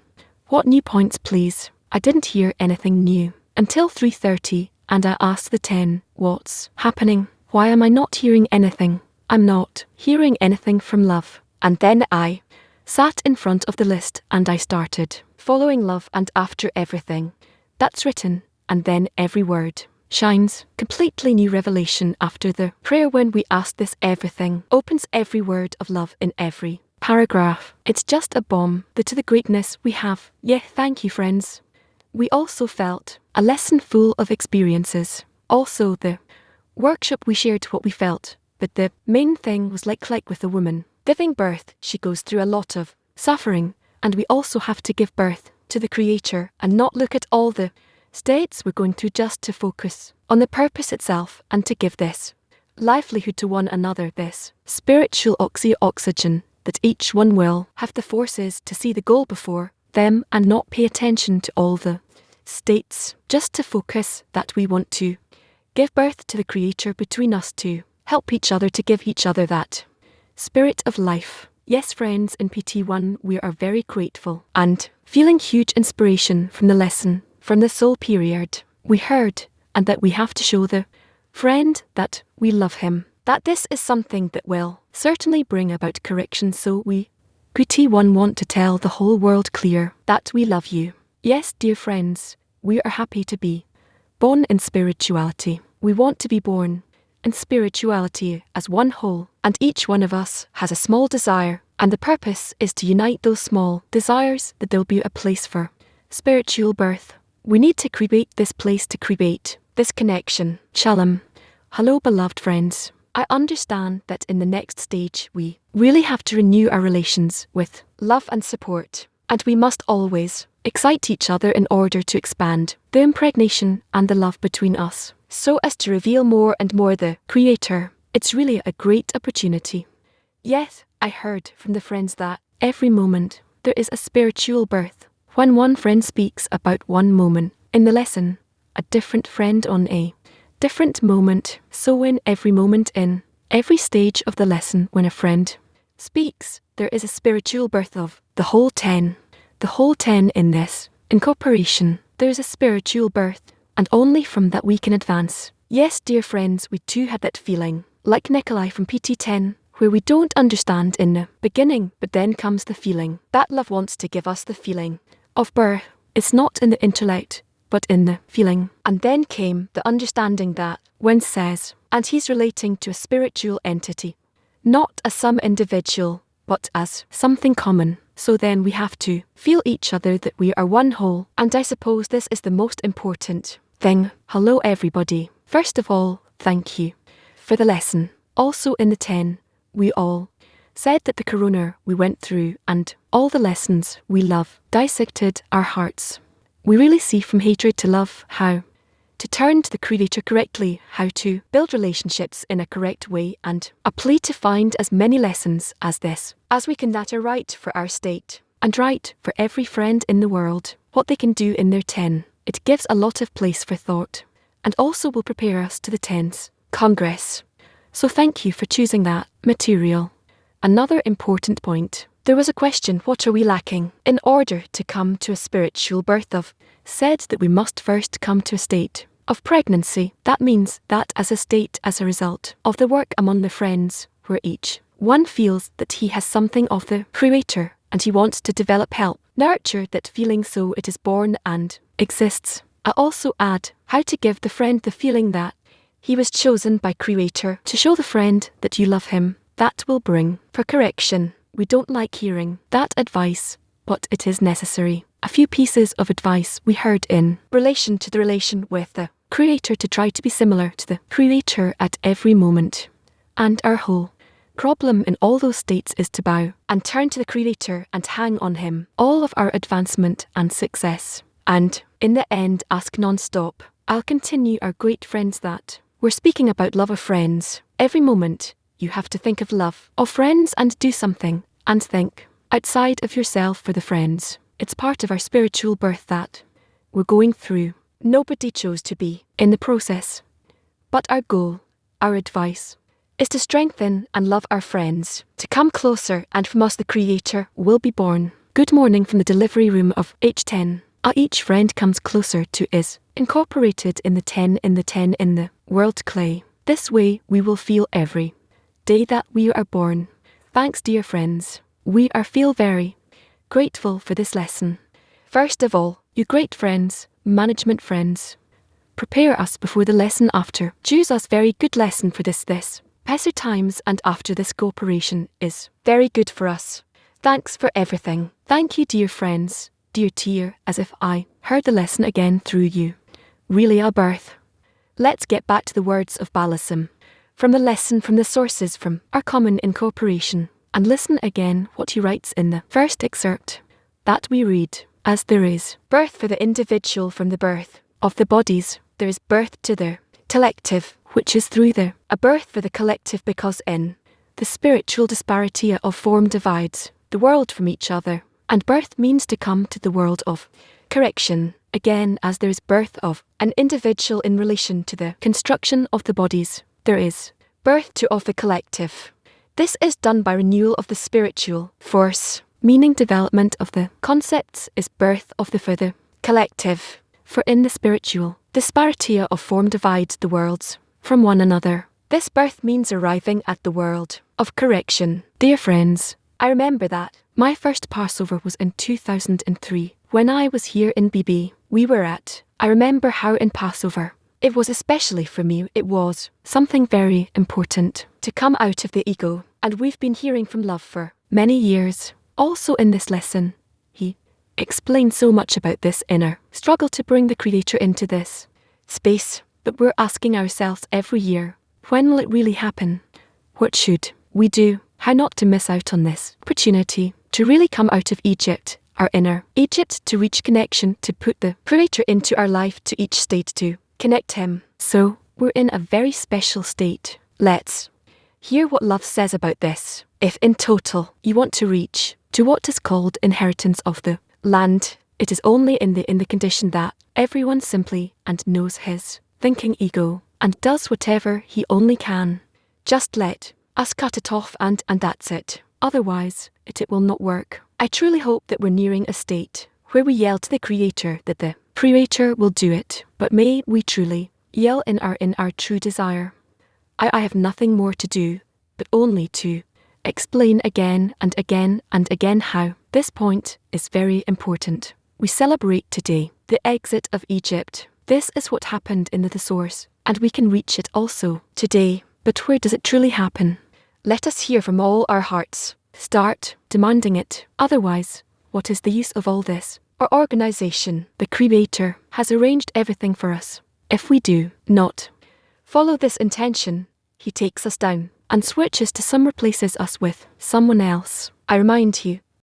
What new points, please? I didn't hear anything new until 3:30, and I asked the 10, what's happening? Why am I not hearing anything? I'm not hearing anything from love. And then I sat in front of the list and I started following love, and after everything that's written, and then every word shines. Completely new revelation after the prayer when we asked this. Everything opens, every word of love in every paragraph. It's just a bomb to the greatness we have. Yeah, thank you, friends. We also felt a lesson full of experiences. Also the workshop, we shared what we felt, but the main thing was like with a woman giving birth, she goes through a lot of suffering, and we also have to give birth to the Creator and not look at all the states we're going through, just to focus on the purpose itself and to give this livelihood to one another, this spiritual oxygen, that each one will have the forces to see the goal before them and not pay attention to all the states, just to focus that we want to give birth to the Creator between us, to help each other, to give each other that spirit of life. Yes, friends, in PT1 we are very grateful and feeling huge inspiration from the lesson, from the soul period we heard, and that we have to show the friend that we love him, that this is something that will certainly bring about correction. So we QT1 want to tell the whole world clear that we love you. Yes, dear friends, we are happy to be born in spirituality. We want to be born in spirituality as one whole, and each one of us has a small desire, and the purpose is to unite those small desires that there'll be a place for spiritual birth. We need to create this place to create this connection. Shalom. Hello, beloved friends. I understand that in the next stage we really have to renew our relations with love and support, and we must always excite each other in order to expand the impregnation and the love between us, so as to reveal more and more the Creator. It's really a great opportunity. Yes, I heard from the friends that every moment there is a spiritual birth. When one friend speaks about one moment in the lesson, a different friend on a different moment. So in every moment in every stage of the lesson, when a friend speaks, there is a spiritual birth of the whole 10. The whole 10 in this incorporation. There is a spiritual birth, and only from that we can advance. Yes, dear friends, we too had that feeling, like Nikolai from PT10, where we don't understand in the beginning, but then comes the feeling. That love wants to give us the feeling of birth. It's not in the intellect, but in the feeling. And then came the understanding that when says, and he's relating to a spiritual entity, not as some individual, but as something common. So then we have to feel each other, that we are one whole, and I suppose this is the most important thing. Hello everybody. First of all, thank you for the lesson. Also in the 10, we all said that the corona we went through and all the lessons we love dissected our hearts. We really see from hatred to love how to turn to the Creator correctly, how to build relationships in a correct way, and a plea to find as many lessons as this as we can that are right for our state and right for every friend in the world, what they can do in their 10. It gives a lot of place for thought and also will prepare us to the 10th Congress. So thank you for choosing that material. Another important point. There was a question, what are we lacking in order to come to a spiritual birth of? Said that we must first come to a state of pregnancy. That means that as a state, as a result of the work among the friends, where each one feels that he has something of the Creator and he wants to develop, help, nurture that feeling so it is born and exists. I also add how to give the friend the feeling that he was chosen by Creator to show the friend that you love him. That will bring for correction. We don't like hearing that advice, but it is necessary. A few pieces of advice we heard in relation to the relation with the Creator, to try to be similar to the Creator at every moment. And our whole problem in all those states is to bow and turn to the Creator and hang on him. All of our advancement and success. And in the end, ask non-stop. I'll continue, our great friends, that we're speaking about love of friends. Every moment you have to think of love of friends and do something and think outside of yourself for the friends. It's part of our spiritual birth that we're going through. Nobody chose to be in the process. But our goal, our advice, is to strengthen and love our friends, to come closer, and from us the Creator will be born. Good morning from the delivery room of H10. Each friend comes closer to is incorporated in the 10 in the 10 in the world clay. This way we will feel every day that we are born. Thanks, dear friends. We are feel very grateful for this lesson. First of all, you great friends, management friends, prepare us before the lesson after. Choose us very good lesson for this Pesser times and after this cooperation is very good for us. Thanks for everything. Thank you, dear friends, dear tear, as if I heard the lesson again through you. Really a birth. Let's get back to the words of Balism from the lesson, from the sources from our common incorporation, and listen again what he writes in the first excerpt that we read. As there is birth for the individual from the birth of the bodies, there is birth to the collective, which is through a birth for the collective, because in the spiritual disparity of form divides the world from each other, and birth means to come to the world of correction. Again, as there is birth of an individual in relation to the construction of the bodies, there is birth to of the collective. This is done by renewal of the spiritual force. meaning development of the concepts is birth of the further collective. For in the spiritual, disparity of form divides the worlds from one another. This birth means arriving at the world of correction. Dear friends, I remember that my first Passover was in 2003. When I was here in BB, I remember how in Passover, it was especially for me, it was something very important to come out of the ego. And we've been hearing from Love for many years. Also in this lesson, he explained so much about this inner struggle to bring the Creator into this space. But we're asking ourselves every year, when will it really happen? What should we do? How not to miss out on this opportunity to really come out of Egypt, our inner Egypt, to reach connection, to put the Creator into our life, to each state to connect Him. So, we're in a very special state. Let's hear what Love says about this. If in total you want to reach to what is called inheritance of the land, it is only in the condition that everyone simply and knows his thinking ego and does whatever he only can. Just let us cut it off and that's it. Otherwise, it will not work. I truly hope that we're nearing a state where we yell to the Creator that the Creator will do it. But may we truly yell in our true desire. I have nothing more to do, but only to explain again and again and again how this point is very important. We celebrate today the exit of Egypt. This is what happened in the source, and we can reach it also today. But where does it truly happen? Let us hear from all our hearts. Start demanding it. Otherwise, what is the use of all this? Our organization, the Creator, has arranged everything for us. If we do not follow this intention, He takes us down and switches to replaces us with someone else. I remind you